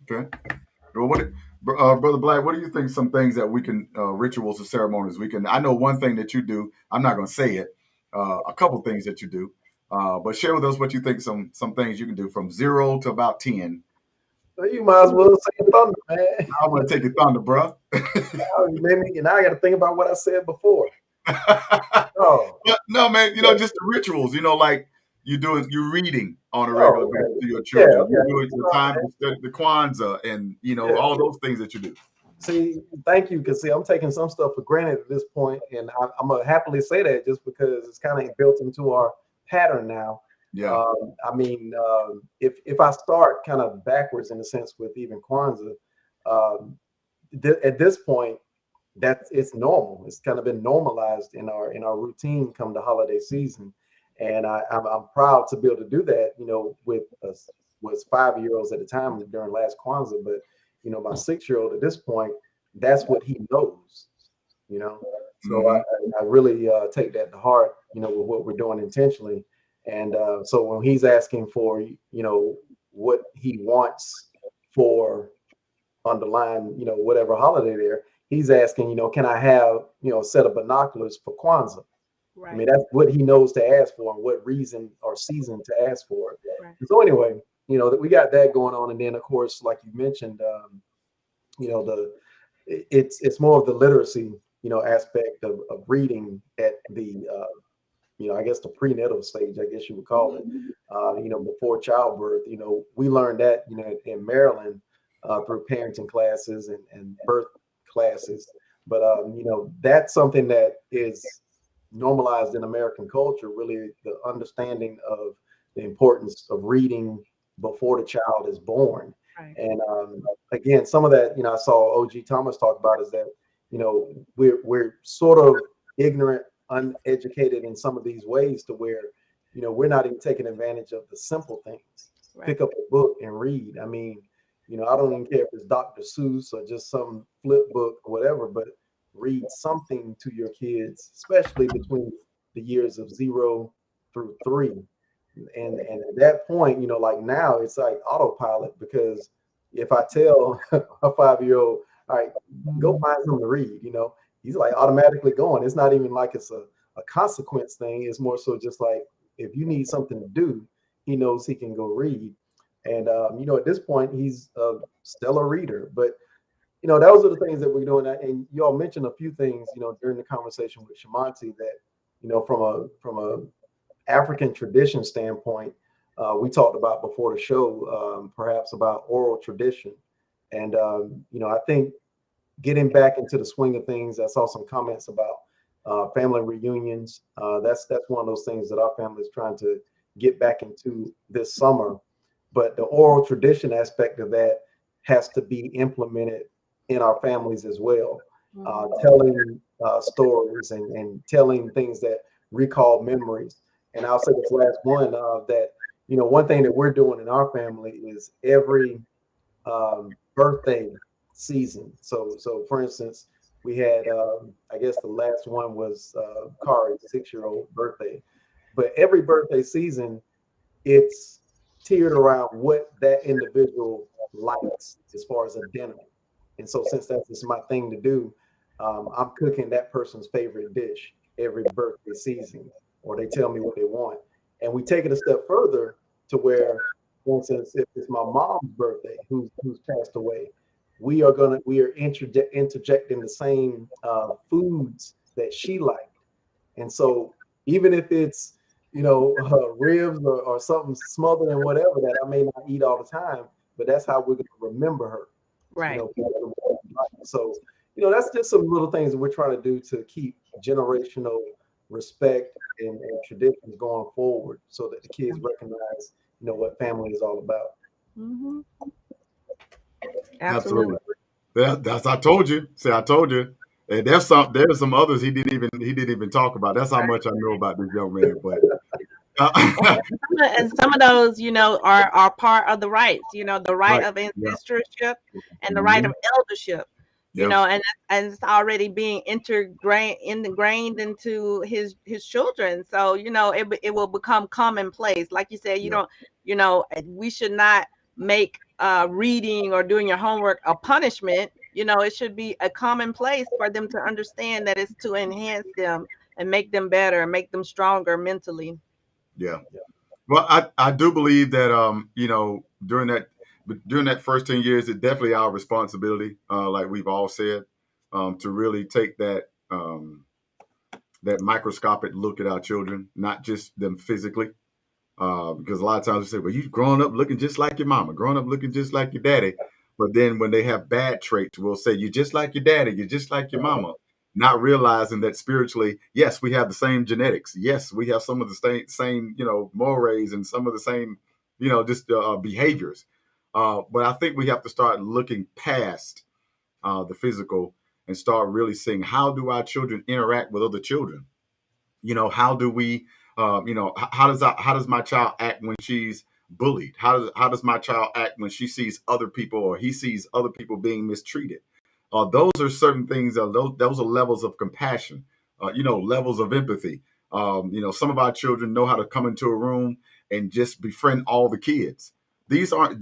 Speaker 1: okay. Well, Brother Black, what do you think? Some things that we can, rituals or ceremonies we can. I know one thing that you do. I'm not going to say it. A couple things that you do, but share with us what you think. Some things you can do from 0 to about 10.
Speaker 2: So you might as well say thunder, man.
Speaker 1: I want to take your thunder, bro.
Speaker 2: Now you made me, now I got to think about what I said before. Oh,
Speaker 1: But no, man,
Speaker 2: yeah,
Speaker 1: just the rituals, like you reading on a regular
Speaker 2: oh,
Speaker 1: basis to your
Speaker 2: yeah,
Speaker 1: children. You
Speaker 2: okay.
Speaker 1: do it the time to study the Kwanzaa and
Speaker 2: Yeah.
Speaker 1: all those things that you do.
Speaker 2: See, thank you, because see, I'm taking some stuff for granted at this point, and I'm gonna happily say that just because it's kind of built into our pattern now.
Speaker 1: Yeah.
Speaker 2: I mean, if I start kind of backwards in a sense with even Kwanzaa, um, at this point, that it's normal. It's kind of been normalized in our routine come the holiday season, and I'm proud to be able to do that. With us was 5 year olds at the time during last Kwanzaa, but my 6 year old at this point, that's what he knows. You know, so
Speaker 1: Hmm.
Speaker 2: I really take that to heart. With what we're doing intentionally, and so when he's asking for what he wants for underline, whatever holiday there, he's asking, can I have, a set of binoculars for Kwanzaa? I mean,
Speaker 3: Right.
Speaker 2: that's what he knows to ask for and what reason or season to ask for it.
Speaker 3: Right.
Speaker 2: And so anyway, that we got that going on. And then of course, like you mentioned, the it's more of the literacy, aspect of reading at the I guess the prenatal stage, I guess you would call it, before childbirth. We learned that, in Maryland, through parenting classes and birth classes. But, that's something that is normalized in American culture, really the understanding of the importance of reading before the child is born.
Speaker 3: Right.
Speaker 2: And again, some of that, I saw OG Thomas talk about is that, we're sort of ignorant, uneducated in some of these ways to where we're not even taking advantage of the simple things.
Speaker 3: Right.
Speaker 2: Pick up a book and read. I mean, I don't even care if it's Dr. Seuss or just some flip book or whatever, but read something to your kids, especially between the years of 0 through 3. And at that point, like now it's like autopilot, because if I tell a 5 year old, all right, go find something to read, he's like automatically going. It's not even like it's a consequence thing. It's more so just like if you need something to do, he knows he can go read. And at this point, he's a stellar reader. But those are the things that we're doing. And you all mentioned a few things, during the conversation with Shamanti that, from a African tradition standpoint, we talked about before the show, perhaps about oral tradition. And, I think getting back into the swing of things, I saw some comments about family reunions. That's one of those things that our family is trying to get back into this summer. But the oral tradition aspect of that has to be implemented in our families as well. Telling stories and telling things that recall memories. And I'll say this last one, that, one thing that we're doing in our family is every birthday season. So for instance, we had, I guess the last one was Kari's 6-year-old birthday. But every birthday season, it's tiered around what that individual likes as far as a dinner. And so since that's just my thing to do, I'm cooking that person's favorite dish every birthday season, or they tell me what they want. And we take it a step further to where, for instance, if it's my mom's birthday, who's passed away, we are interjecting the same foods that she liked. And so even if it's, ribs or something smothered and whatever that I may not eat all the time, but that's how we're going to remember her.
Speaker 3: Right.
Speaker 2: So, that's just some little things that we're trying to do to keep generational respect and traditions going forward so that the kids recognize, what family is all about.
Speaker 3: Mm-hmm.
Speaker 1: Absolutely.
Speaker 3: Absolutely.
Speaker 1: That's I told you. See, I told you. And there's some others he didn't even talk about. That's how much I know about this young man. But
Speaker 3: And some of those, are part of the rights, the right
Speaker 1: right.
Speaker 3: of
Speaker 1: Yeah.
Speaker 3: ancestorship and the right
Speaker 1: Mhm.
Speaker 3: of eldership,
Speaker 1: Yeah.
Speaker 3: and it's already being ingrained into his children. So, it will become commonplace. Like you said, you
Speaker 1: Yeah.
Speaker 3: don't, we should not make reading or doing your homework a punishment. It should be a commonplace for them to understand that it's to enhance them and make them better and make them stronger mentally.
Speaker 1: Yeah. Well, I do believe that during that first 10 years, it's definitely our responsibility, like we've all said, to really take that microscopic look at our children, not just them physically. Because a lot of times we say, well, you growing up looking just like your mama, growing up looking just like your daddy. But then when they have bad traits, we'll say, you're just like your daddy, you're just like your mama, not realizing that spiritually, yes, we have the same genetics. Yes, we have some of the same mores and some of the same, just behaviors. But I think we have to start looking past the physical and start really seeing, how do our children interact with other children? How do we how does my child act when she's bullied? How does my child act when she sees other people, or he sees other people being mistreated? Those are certain things. Those are levels of compassion, levels of empathy. Some of our children know how to come into a room and just befriend all the kids. These are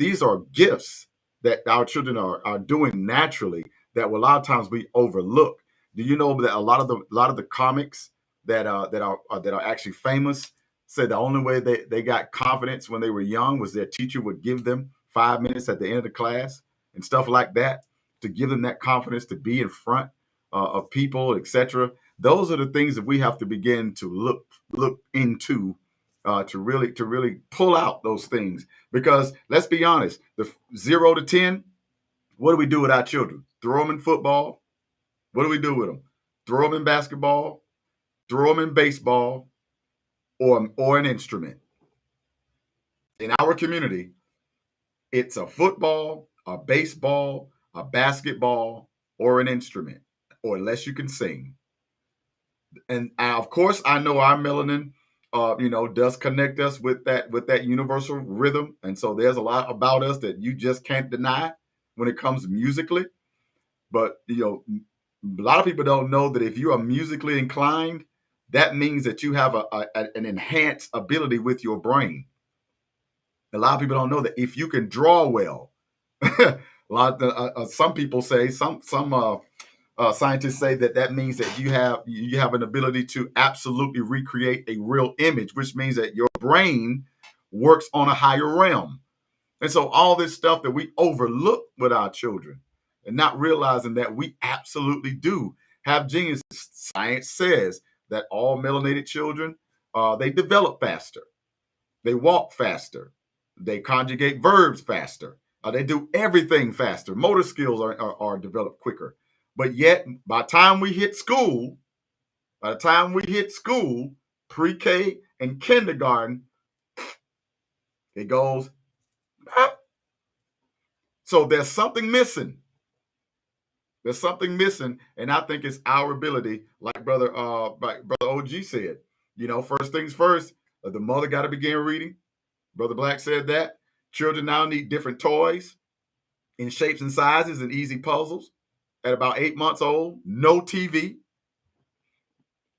Speaker 1: gifts that our children are doing naturally, that a lot of times we overlook. Do you know that a lot of the comics that are actually famous said the only way they got confidence when they were young was their teacher would give them 5 minutes at the end of the class and stuff like that, to give them that confidence to be in front of people, etc. Those are the things that we have to begin to look into, to really pull out those things. Because let's be honest, the 0 to 10, what do we do with our children? Throw them in football. What do we do with them? Throw them in basketball, throw them in baseball, or an instrument. In our community, it's a football, a baseball, a basketball, or an instrument, or unless you can sing. And of course, I know our melanin, does connect us with that universal rhythm, and so there's a lot about us that you just can't deny when it comes musically. But a lot of people don't know that if you are musically inclined, that means that you have an enhanced ability with your brain. A lot of people don't know that if you can draw well, some people say, some scientists say that means that you have an ability to absolutely recreate a real image, which means that your brain works on a higher realm. And so all this stuff that we overlook with our children, and not realizing that we absolutely do have geniuses. Science says that all melanated children, they develop faster, they walk faster, they conjugate verbs faster, they do everything faster. Motor skills are developed quicker. But yet, by the time we hit school, pre-K and kindergarten, it goes up. So there's something missing. There's something missing, and I think it's our ability, like brother OG said. First things first, the mother got to begin reading. Brother Black said that. Children now need different toys in shapes and sizes and easy puzzles. At about 8 months old, no TV.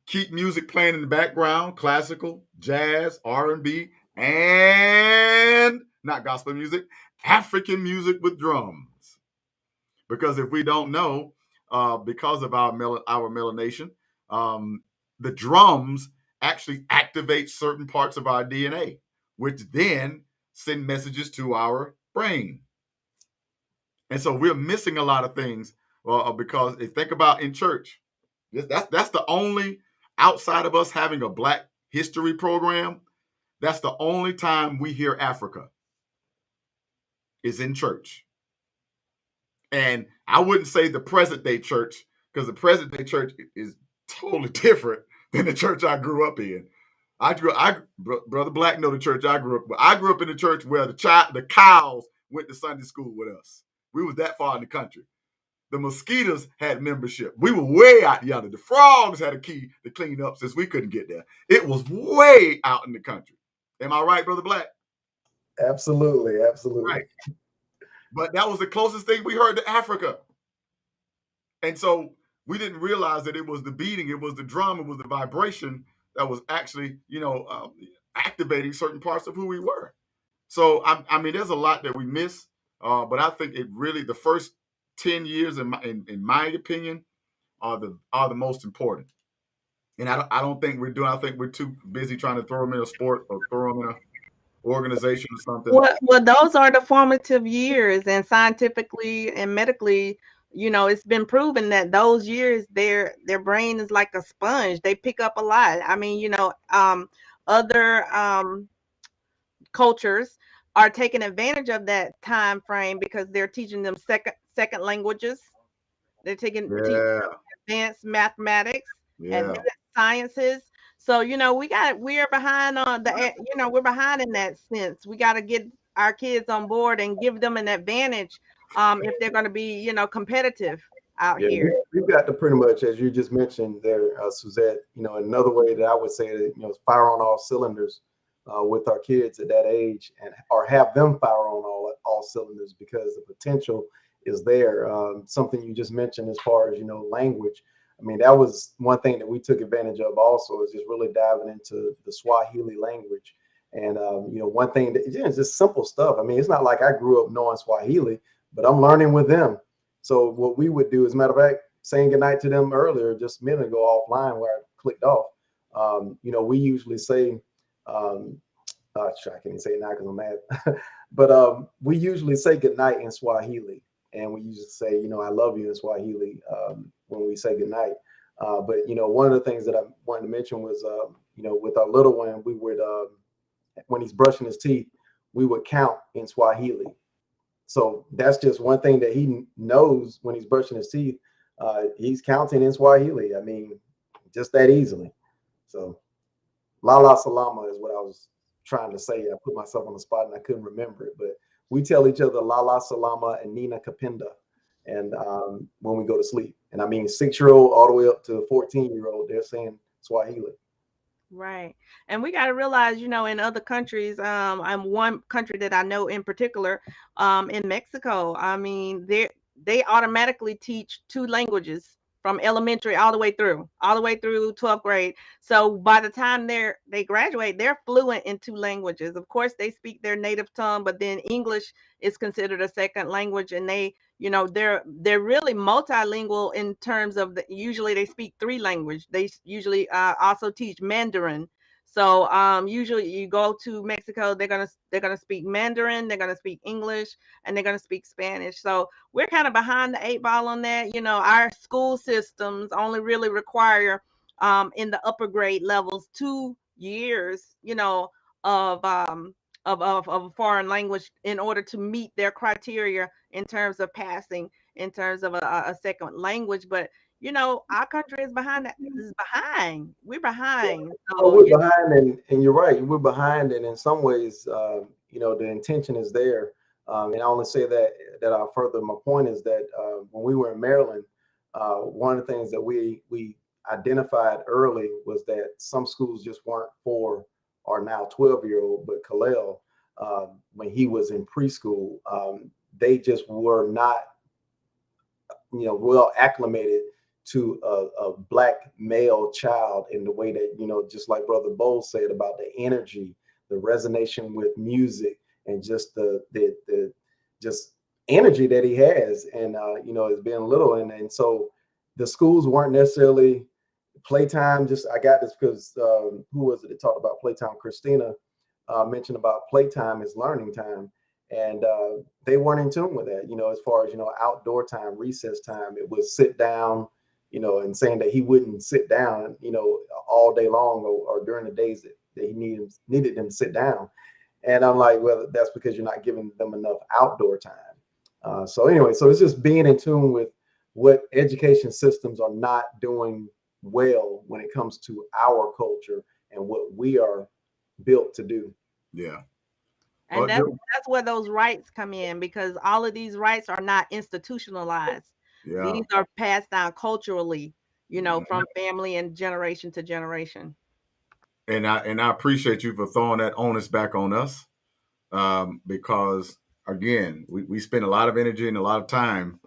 Speaker 1: Keep music playing in the background, classical, jazz, R&B, and not gospel music, African music with drums. Because if we don't know, because of our melanation, the drums actually activate certain parts of our DNA, which then send messages to our brain. And so we're missing a lot of things because if think about in church, that's the only, outside of us having a Black history program, that's the only time we hear Africa is in church. And I wouldn't say the present day church, because the present day church is totally different than the church I grew up in. Brother Black know the church I grew up with. I grew up in the church where the cows went to Sunday school with us. We was that far in the country. The mosquitoes had membership. We were way out yonder. The frogs had a key to clean up since we couldn't get there. It was way out in the country. Am I right, Brother Black?
Speaker 2: Absolutely, absolutely.
Speaker 1: Right. But that was the closest thing we heard to Africa. And so we didn't realize that it was the beating, it was the drum, it was the vibration that was actually, activating certain parts of who we were. So, I mean, there's a lot that we miss. But I think it really, the first 10 years, in my opinion, are the most important. And I don't think we're doing. I think we're too busy trying to throw them in a sport or throw them in an organization or something.
Speaker 3: Well, those are the formative years, and scientifically and medically, it's been proven that those years, their brain is like a sponge. They pick up a lot. I mean, other cultures are taking advantage of that time frame because they're teaching them second languages. They're teaching
Speaker 1: Yeah,
Speaker 3: advanced mathematics,
Speaker 1: yeah,
Speaker 3: advanced sciences. So, we're behind on we're behind in that sense. We got to get our kids on board and give them an advantage if they're going to be, competitive out
Speaker 2: Yeah,
Speaker 3: here.
Speaker 2: we've got to pretty much, as you just mentioned there, Suzette, another way that I would say that, fire on all cylinders with our kids at that age, and or have them fire on all cylinders, because the potential is there. Something you just mentioned as far as, language. I mean, that was one thing that we took advantage of also, is just really diving into the Swahili language. And, one thing that it's just simple stuff. I mean, it's not like I grew up knowing Swahili, but I'm learning with them. So what we would do, as a matter of fact, saying goodnight to them earlier, just a minute ago offline where I clicked off, we usually say, I can't even say it now because I'm mad, but we usually say goodnight in Swahili. And we usually say, I love you in Swahili when we say goodnight. But, one of the things that I wanted to mention was, with our little one, we would, when he's brushing his teeth, we would count in Swahili. So that's just one thing that he knows when he's brushing his teeth. He's counting in Swahili. I mean, just that easily. So, Lala Salama is what I was trying to say. I put myself on the spot and I couldn't remember it. But we tell each other Lala Salama and Nina Kapinda, and when we go to sleep. And I mean, 6-year-old all the way up to 14-year-old, they're saying Swahili.
Speaker 3: Right. And we got to realize, in other countries, I'm one country that I know in particular, in Mexico. I mean, they automatically teach two languages from elementary all the way through 12th grade. So by the time they graduate, they're fluent in two languages. Of course, they speak their native tongue, but then English is considered a second language, and they're really multilingual in terms of usually they speak three language. They usually also teach Mandarin. So usually you go to Mexico, they're gonna speak Mandarin, they're gonna speak English, and they're gonna speak Spanish. So we're kind of behind the eight ball on that. You know, our school systems only really require in the upper grade levels 2 years, of of a foreign language in order to meet their criteria in terms of passing in terms of a second language. But our country is behind. Is behind. We're behind.
Speaker 2: Well,
Speaker 3: So
Speaker 2: we're behind, and you're right. We're behind, and in some ways, the intention is there. And I only say that I'll further my point is that when we were in Maryland, one of the things that we identified early was that some schools just weren't for our now 12-year-old, but Kalel, when he was in preschool, they just were not well acclimated to a black male child in the way that just like Brother Bowles said about the energy, the resonance with music, and just the just energy that he has, and as being little, and so the schools weren't necessarily playtime. Just I got this because who was it that talked about playtime? Christina mentioned about playtime is learning time, and they weren't in tune with that. As far as outdoor time, recess time, it was sit down, and saying that he wouldn't sit down, all day long or during the days that he needed them to sit down. And I'm like, well, that's because you're not giving them enough outdoor time. So anyway, so it's just being in tune with what education systems are not doing well when it comes to our culture and what we are built to do.
Speaker 1: Yeah.
Speaker 3: and that's where those rights come in, because all of these rights are not institutionalized.
Speaker 1: Yeah.
Speaker 3: These are passed down culturally,
Speaker 1: Mhm.
Speaker 3: from family and generation to generation.
Speaker 1: And I appreciate you for throwing that onus back on us, because again, we spend a lot of energy and a lot of time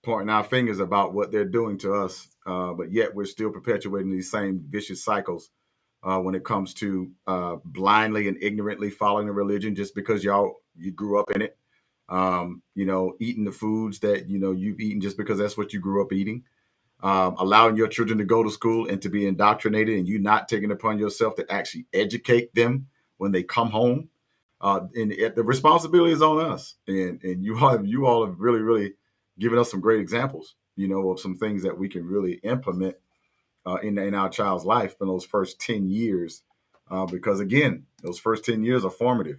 Speaker 1: pointing our fingers about what they're doing to us, but yet we're still perpetuating these same vicious cycles when it comes to blindly and ignorantly following a religion just because you grew up in it. Eating the foods that you've eaten just because that's what you grew up eating. Allowing your children to go to school and to be indoctrinated, and you not taking it upon yourself to actually educate them when they come home. And the responsibility is on us. And you all have really, really given us some great examples, of some things that we can really implement in our child's life in those first 10 years. Because again, those first 10 years are formative.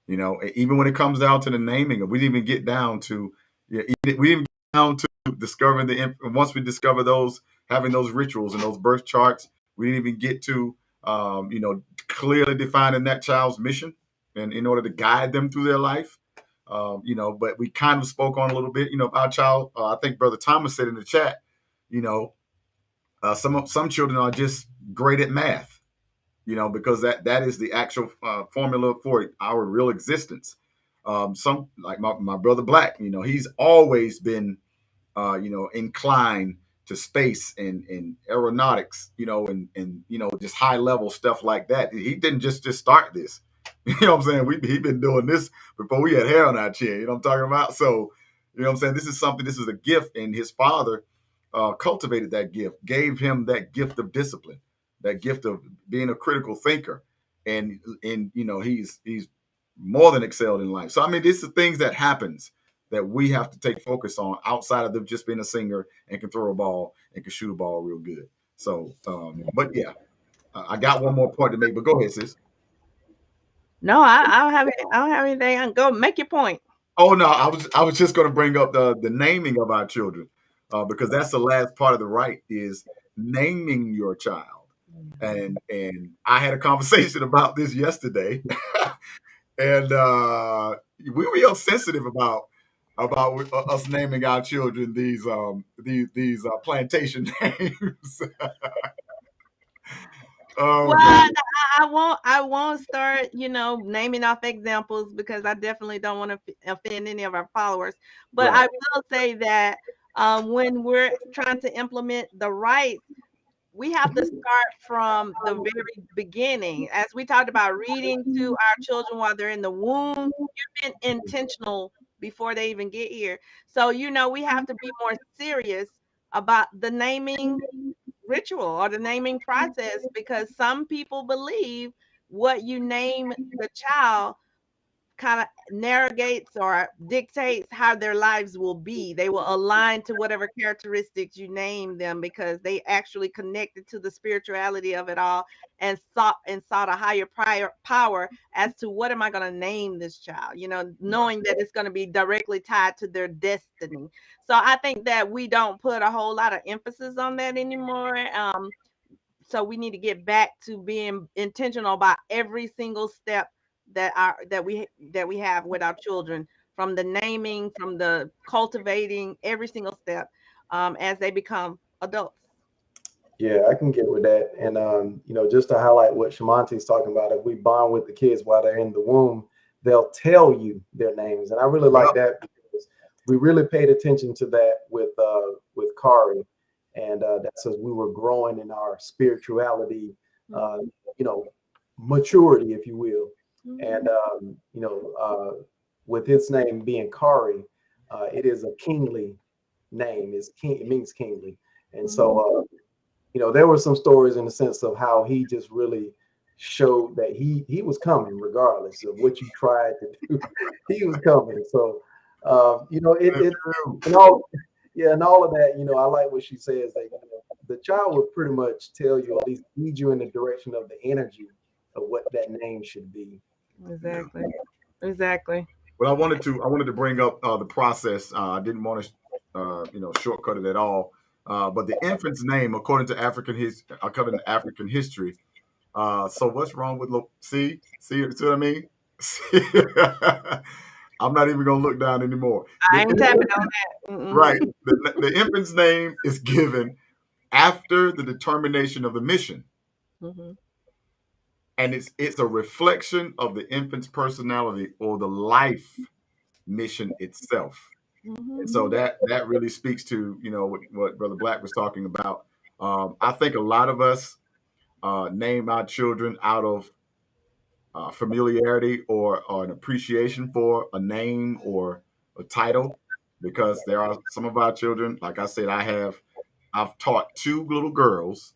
Speaker 1: Even when it comes down to the naming, we didn't even get down to, we didn't get down to discovering once we discover those, having those rituals and those birth charts, we didn't even get to, clearly defining that child's mission and in order to guide them through their life. But we kind of spoke on a little bit, about child. I think Brother Thomas said in the chat, you know, some children are just great at math, because that is the actual formula for our real existence. Some like my brother Black, he's always been, inclined to space and aeronautics, and just high level stuff like that. He didn't just start this. You know what I'm saying? He been doing this before we had hair on our chin. You know what I'm talking about? So, you know what I'm saying? This is a gift, and his father cultivated that gift, gave him that gift of discipline, that gift of being a critical thinker, and he's more than excelled in life. So I mean, this is things that happens that we have to take focus on outside of them just being a singer and can throw a ball and can shoot a ball real good. So, but yeah, I got one more point to make, but go ahead, sis.
Speaker 3: No, I don't have anything. Go make your point.
Speaker 1: Oh no, I was just going to bring up the naming of our children, because that's the last part of the rite is naming your child, and I had a conversation about this yesterday, and we were real sensitive about us naming our children these plantation names. Oh
Speaker 3: Well,
Speaker 1: man,
Speaker 3: I won't start, naming off examples, because I definitely don't want to offend any of our followers. But I
Speaker 1: right,
Speaker 3: will say that when we're trying to implement the rights, we have to start from the very beginning. As we talked about reading to our children while they're in the womb, you've been intentional before they even get here. So, we have to be more serious about the naming ritual or the naming process, because some people believe what you name the child kind of narrates or dictates how their lives will be. They will align to whatever characteristics you name them, because they actually connected to the spirituality of it all, and sought a higher prior power as to what am I going to name this child, knowing that it's going to be directly tied to their destiny. So I think that we don't put a whole lot of emphasis on that anymore. So we need to get back to being intentional about every single step that we have with our children, from the naming, from the cultivating, every single step, as they become adults.
Speaker 2: Yeah, I can get with that. And just to highlight what Shamanti's talking about, if we bond with the kids while they're in the womb, they'll tell you their names. And I really like
Speaker 1: Yep.
Speaker 2: that, because we really paid attention to that with Kari. And that's as we were growing in our spirituality, uh, you know, maturity, if you will. And with his name being Kari, it is a kingly name. It's king, it means kingly. And so there were some stories in the sense of how he just really showed that he was coming regardless of what you tried to do. He was coming. So it and all yeah, and all of that, I like what she says that the child would pretty much tell you, at least lead you in the direction of the energy of what that name should be.
Speaker 3: Exactly. Exactly.
Speaker 1: But I wanted to bring up the process. I didn't want to, shortcut it at all. But the infant's name, according to African history. So what's wrong with see what I mean? See? I'm not even gonna look down anymore.
Speaker 3: I
Speaker 1: The
Speaker 3: ain't tapping
Speaker 1: infant,
Speaker 3: on that.
Speaker 1: right? The infant's name is given after the determination of the mission,
Speaker 3: Mm-hmm.
Speaker 1: and it's a reflection of the infant's personality or the life mission itself.
Speaker 3: Mm-hmm.
Speaker 1: And so that really speaks to what Brother Black was talking about. I think a lot of us name our children out of familiarity or an appreciation for a name or a title, because there are some of our children. Like I said, I've taught two little girls,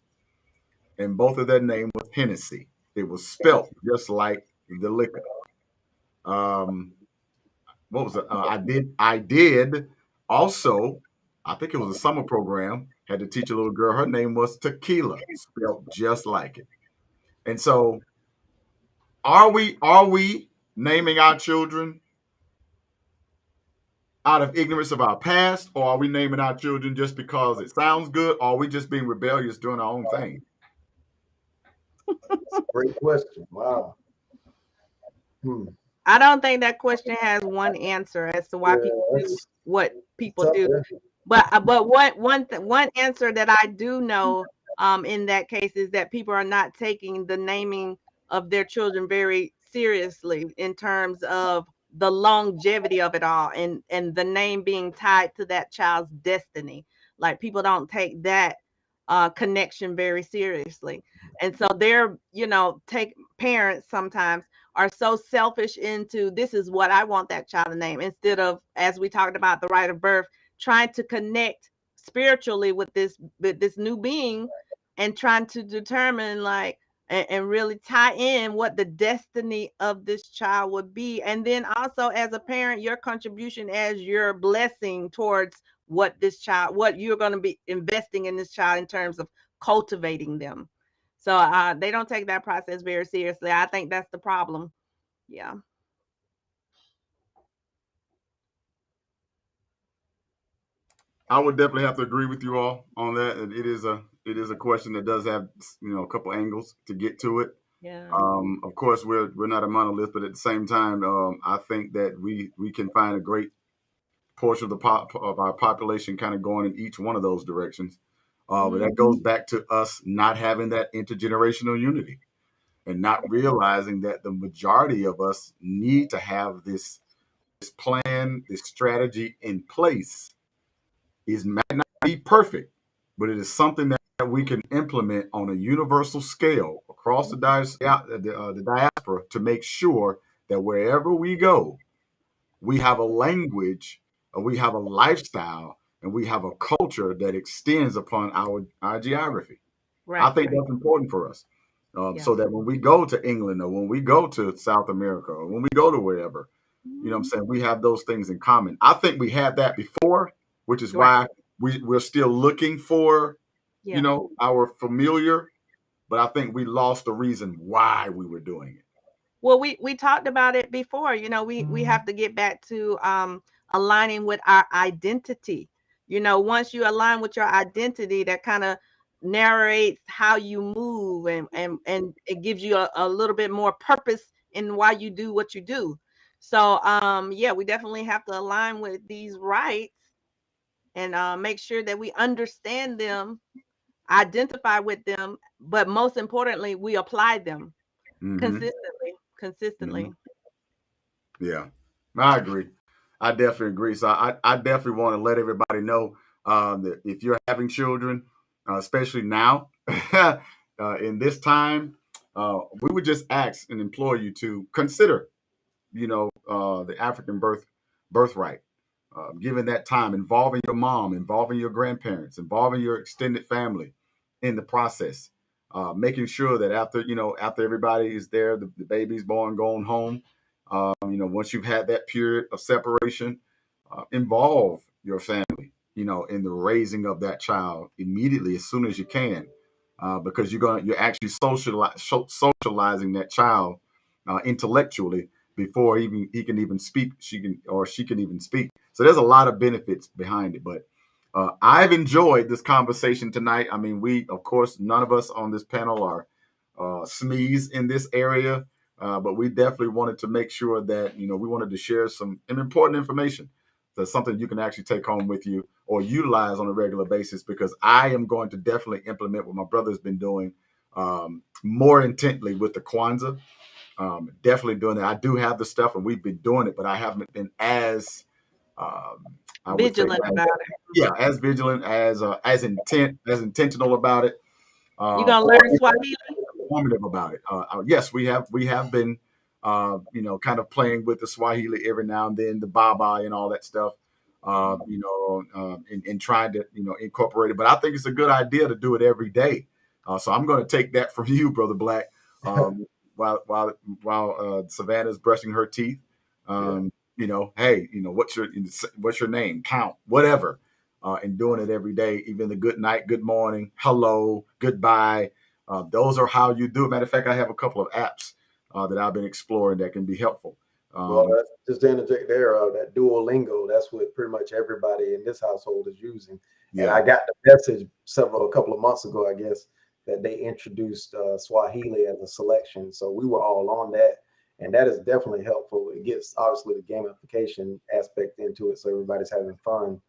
Speaker 1: and both of their name was Hennessy. It was spelt just like the liquor. Um, what was it? I did also. I think it was a summer program. Had to teach a little girl. Her name was Tequila, spelled just like it. And so, are we naming our children out of ignorance of our past, or are we naming our children just because it sounds good, or are we just being rebellious doing our own thing?
Speaker 2: Great question. Wow.
Speaker 3: I don't think that question has one answer as to why
Speaker 2: Yeah,
Speaker 3: people do
Speaker 2: that's
Speaker 3: what people
Speaker 2: tough.
Speaker 3: do. But one answer that I do know, in that case, is that people are not taking the naming of their children very seriously, in terms of the longevity of it all, and the name being tied to that child's destiny. Like, people don't take that connection very seriously. And so they're, take parents sometimes are so selfish into, this is what I want that child to name, instead of, as we talked about, the rite of birth, trying to connect spiritually with this new being, and trying to determine, like, and really tie in what the destiny of this child would be. And then also, as a parent, your contribution as your blessing towards what you're going to be investing in this child in terms of cultivating them. So they don't take that process very seriously. I think that's the problem. Yeah.
Speaker 1: I would definitely have to agree with you all on that. And it is a question that does have a couple angles to get to it.
Speaker 3: Yeah.
Speaker 1: Of course, we're not a monolith, but at the same time, I think that we can find a great portion of of our population kind of going in each one of those directions. But that goes back to us not having that intergenerational unity, and not realizing that the majority of us need to have this plan, this strategy in place. It might not be perfect, but it is something that we can implement on a universal scale across the diaspora, to make sure that wherever we go, we have a language, we have a lifestyle, and we have a culture that extends upon our geography. I
Speaker 3: Right,
Speaker 1: think
Speaker 3: right.
Speaker 1: that's important for us.
Speaker 3: Yeah.
Speaker 1: So that when we go to England or when we go to South America or when we go to wherever, you know what I'm
Speaker 3: Mhm.
Speaker 1: saying, we have those things in common. I think we had that before, which is
Speaker 3: Right.
Speaker 1: why we're still looking for,
Speaker 3: Yeah.
Speaker 1: our familiar, but I think we lost the reason why we were doing it.
Speaker 3: Well, we talked about it before. We have to get back to aligning with our identity. Once you align with your identity, that kind of narrates how you move, and it gives you a little bit more purpose in why you do what you do. So yeah, we definitely have to align with these rights and make sure that we understand them, identify with them, but most importantly, we apply them
Speaker 1: Mm-hmm.
Speaker 3: consistently.
Speaker 1: Mm-hmm.
Speaker 3: Consistently.
Speaker 1: Yeah, I agree. I definitely agree. So I definitely want to let everybody know that if you're having children, especially now, in this time, we would just ask and implore you to consider, the African birthright. Given that time, involving your mom, involving your grandparents, involving your extended family in the process, making sure that after everybody is there, the baby's born, going home. Once you've had that period of separation, involve your family, in the raising of that child immediately as soon as you can, because you're actually socializing that child intellectually before even he can even speak, she can even speak. So there's a lot of benefits behind it. But I've enjoyed this conversation tonight. I mean, we, of course, none of us on this panel are SMEs in this area, but we definitely wanted to make sure that we wanted to share some important information. That's something you can actually take home with you or utilize on a regular basis. Because I am going to definitely implement what my brother's been doing more intently with the Kwanzaa. Definitely doing it. I do have the stuff, and we've been doing it, but I haven't been as I would say,
Speaker 3: Vigilant about it.
Speaker 1: yeah, as vigilant, as intentional about it,
Speaker 3: You gonna
Speaker 1: or
Speaker 3: learn Swahili?
Speaker 1: informative about it. Yes, we have been, kind of playing with the Swahili every now and then, the Baba and all that stuff, and trying to incorporate it. But I think it's a good idea to do it every day. So I'm going to take that from you, Brother Black. While Savannah's brushing her teeth,
Speaker 2: Yeah.
Speaker 1: hey, what's your name? Count whatever, and doing it every day, even the good night, good morning, hello, goodbye. Those are how you do it. Matter of fact, I have a couple of apps that I've been exploring that can be helpful.
Speaker 2: Well,
Speaker 1: Um,
Speaker 2: that's just to interject there. That Duolingo, that's what pretty much everybody in this household is using. And
Speaker 1: yeah,
Speaker 2: I got the message a couple of months ago, I guess, that they introduced Swahili as a selection. So we were all on that, and that is definitely helpful. It gets obviously the gamification aspect into it, so everybody's having fun.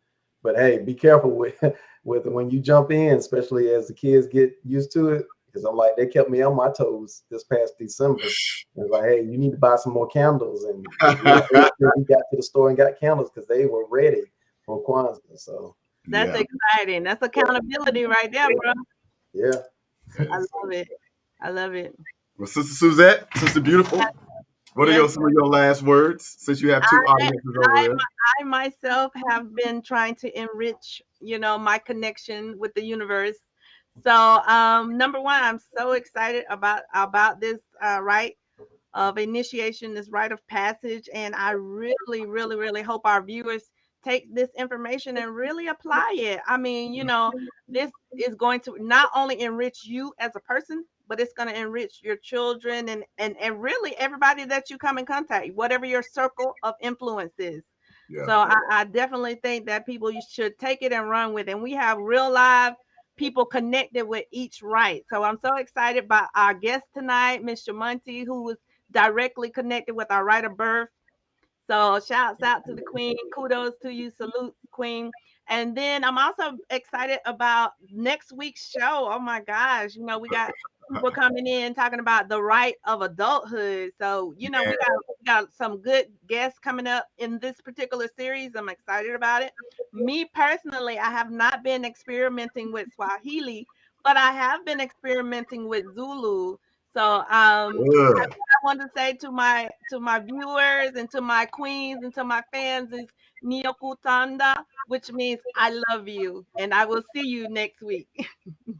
Speaker 2: But hey, be careful with with when you jump in, especially as the kids get used to it. Because I'm like, they kept me on my toes this past December. It was like, hey, you need to buy some more candles. And we made sure we got to the store and got candles because they were ready for Kwanzaa. So
Speaker 3: That's
Speaker 1: yeah,
Speaker 3: exciting. That's
Speaker 2: yeah,
Speaker 3: accountability right there, bro.
Speaker 2: yeah.
Speaker 3: I
Speaker 1: yeah.
Speaker 3: love it. I love it.
Speaker 1: Well, Sister Suzette, Sister Beautiful, what are
Speaker 3: Yes,
Speaker 1: some of your last words since you have two
Speaker 3: I,
Speaker 1: audiences over
Speaker 3: I
Speaker 1: there?
Speaker 3: I myself have been trying to enrich, my connection with the universe. So, number one, I'm so excited about this rite of initiation, this rite of passage, and I really, really, really hope our viewers take this information and really apply it. I mean, this is going to not only enrich you as a person, but it's going to enrich your children and really everybody that you come in contact, whatever your circle of influence is.
Speaker 1: Yeah,
Speaker 3: So I definitely think that people you should take it and run with it. And we have real live people connected with each right. So I'm so excited about our guest tonight, Miss Shamonti, who was directly connected with our right of birth. So shouts out to the queen. Kudos to you. Salute, queen. And then I'm also excited about next week's show. Oh my gosh. We got people coming in talking about the right of adulthood. So,
Speaker 1: man,
Speaker 3: we got some good guests coming up in this particular series. I'm excited about it. Me personally, I have not been experimenting with Swahili, but I have been experimenting with Zulu. So
Speaker 1: good.
Speaker 3: want to say to my viewers and to my queens and to my fans is Niokutanda, which means I love you, and I will see you next week.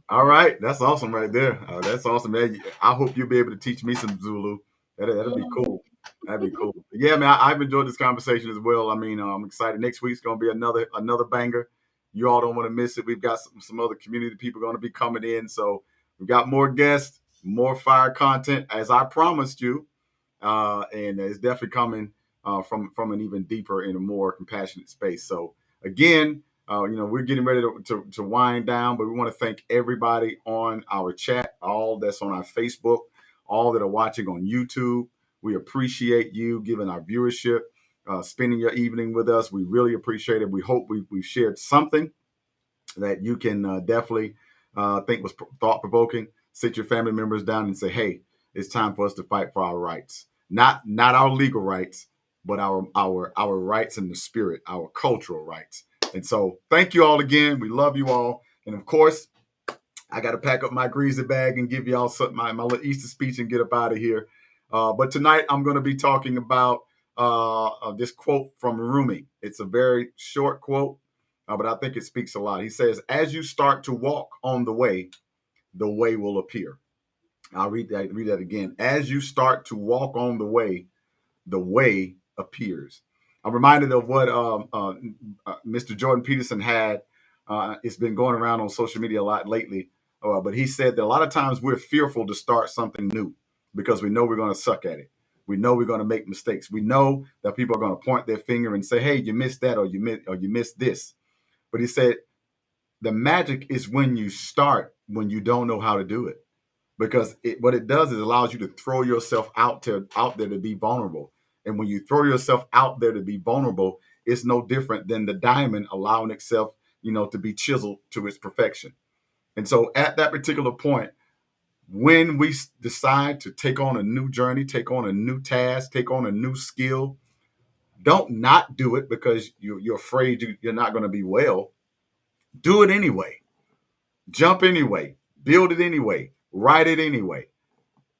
Speaker 1: All right, that's awesome right there. That's awesome, man. I hope you'll be able to teach me some Zulu. That'll be cool. That'd be cool. Yeah, man, I've enjoyed this conversation as well. I mean, I'm excited. Next week's gonna be another banger. You all don't want to miss it. We've got some other community people going to be coming in, so we've got more guests, more fire content, as I promised you, and it's definitely coming from an even deeper and a more compassionate space. So again, we're getting ready to wind down, but we want to thank everybody on our chat, all that's on our Facebook, all that are watching on YouTube. We appreciate you giving our viewership, spending your evening with us. We really appreciate it. We hope we've shared something that you can definitely think was thought provoking. Sit your family members down and say, "Hey, it's time for us to fight for our rights, not our legal rights, but our rights in the spirit, our cultural rights." And so, thank you all again. We love you all, and of course, I got to pack up my greasy bag and give y'all my little Easter speech and get up out of here. But tonight, I'm going to be talking about this quote from Rumi. It's a very short quote, but I think it speaks a lot. He says, "As you start to walk on the way will appear." I'll read that again. As you start to walk on the way appears. I'm reminded of what Mr. Jordan Peterson had. It's been going around on social media a lot lately. But he said that a lot of times we're fearful to start something new because we know we're going to suck at it. We know we're going to make mistakes. We know that people are going to point their finger and say, "Hey, you missed that," or you missed this. But he said the magic is when you start when you don't know how to do it, because what it does is allows you to throw yourself out there to be vulnerable. And when you throw yourself out there to be vulnerable, it's no different than the diamond allowing itself, to be chiseled to its perfection. And so at that particular point, when we decide to take on a new journey, take on a new task, take on a new skill, don't not do it because you're afraid you're not going to be well. Do it anyway. Jump anyway. Build it anyway. Write it anyway.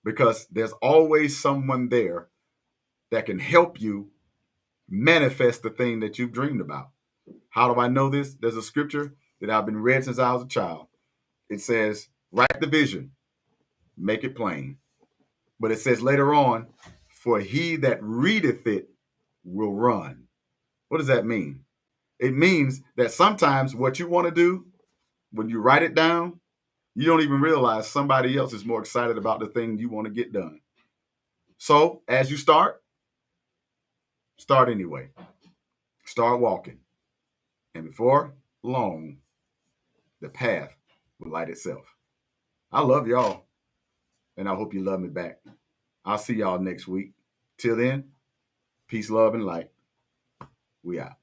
Speaker 1: Because there's always someone there that can help you manifest the thing that you've dreamed about. How do I know this? There's a scripture that I've been read since I was a child. It says, "Write the vision, make it plain." But it says later on, "For he that readeth it will run." What does that mean? It means that sometimes what you want to do, when you write it down, you don't even realize somebody else is more excited about the thing you want to get done. So as you start anyway. Start walking. And before long, the path will light itself. I love y'all, and I hope you love me back. I'll see y'all next week. Till then, peace, love, and light. We out.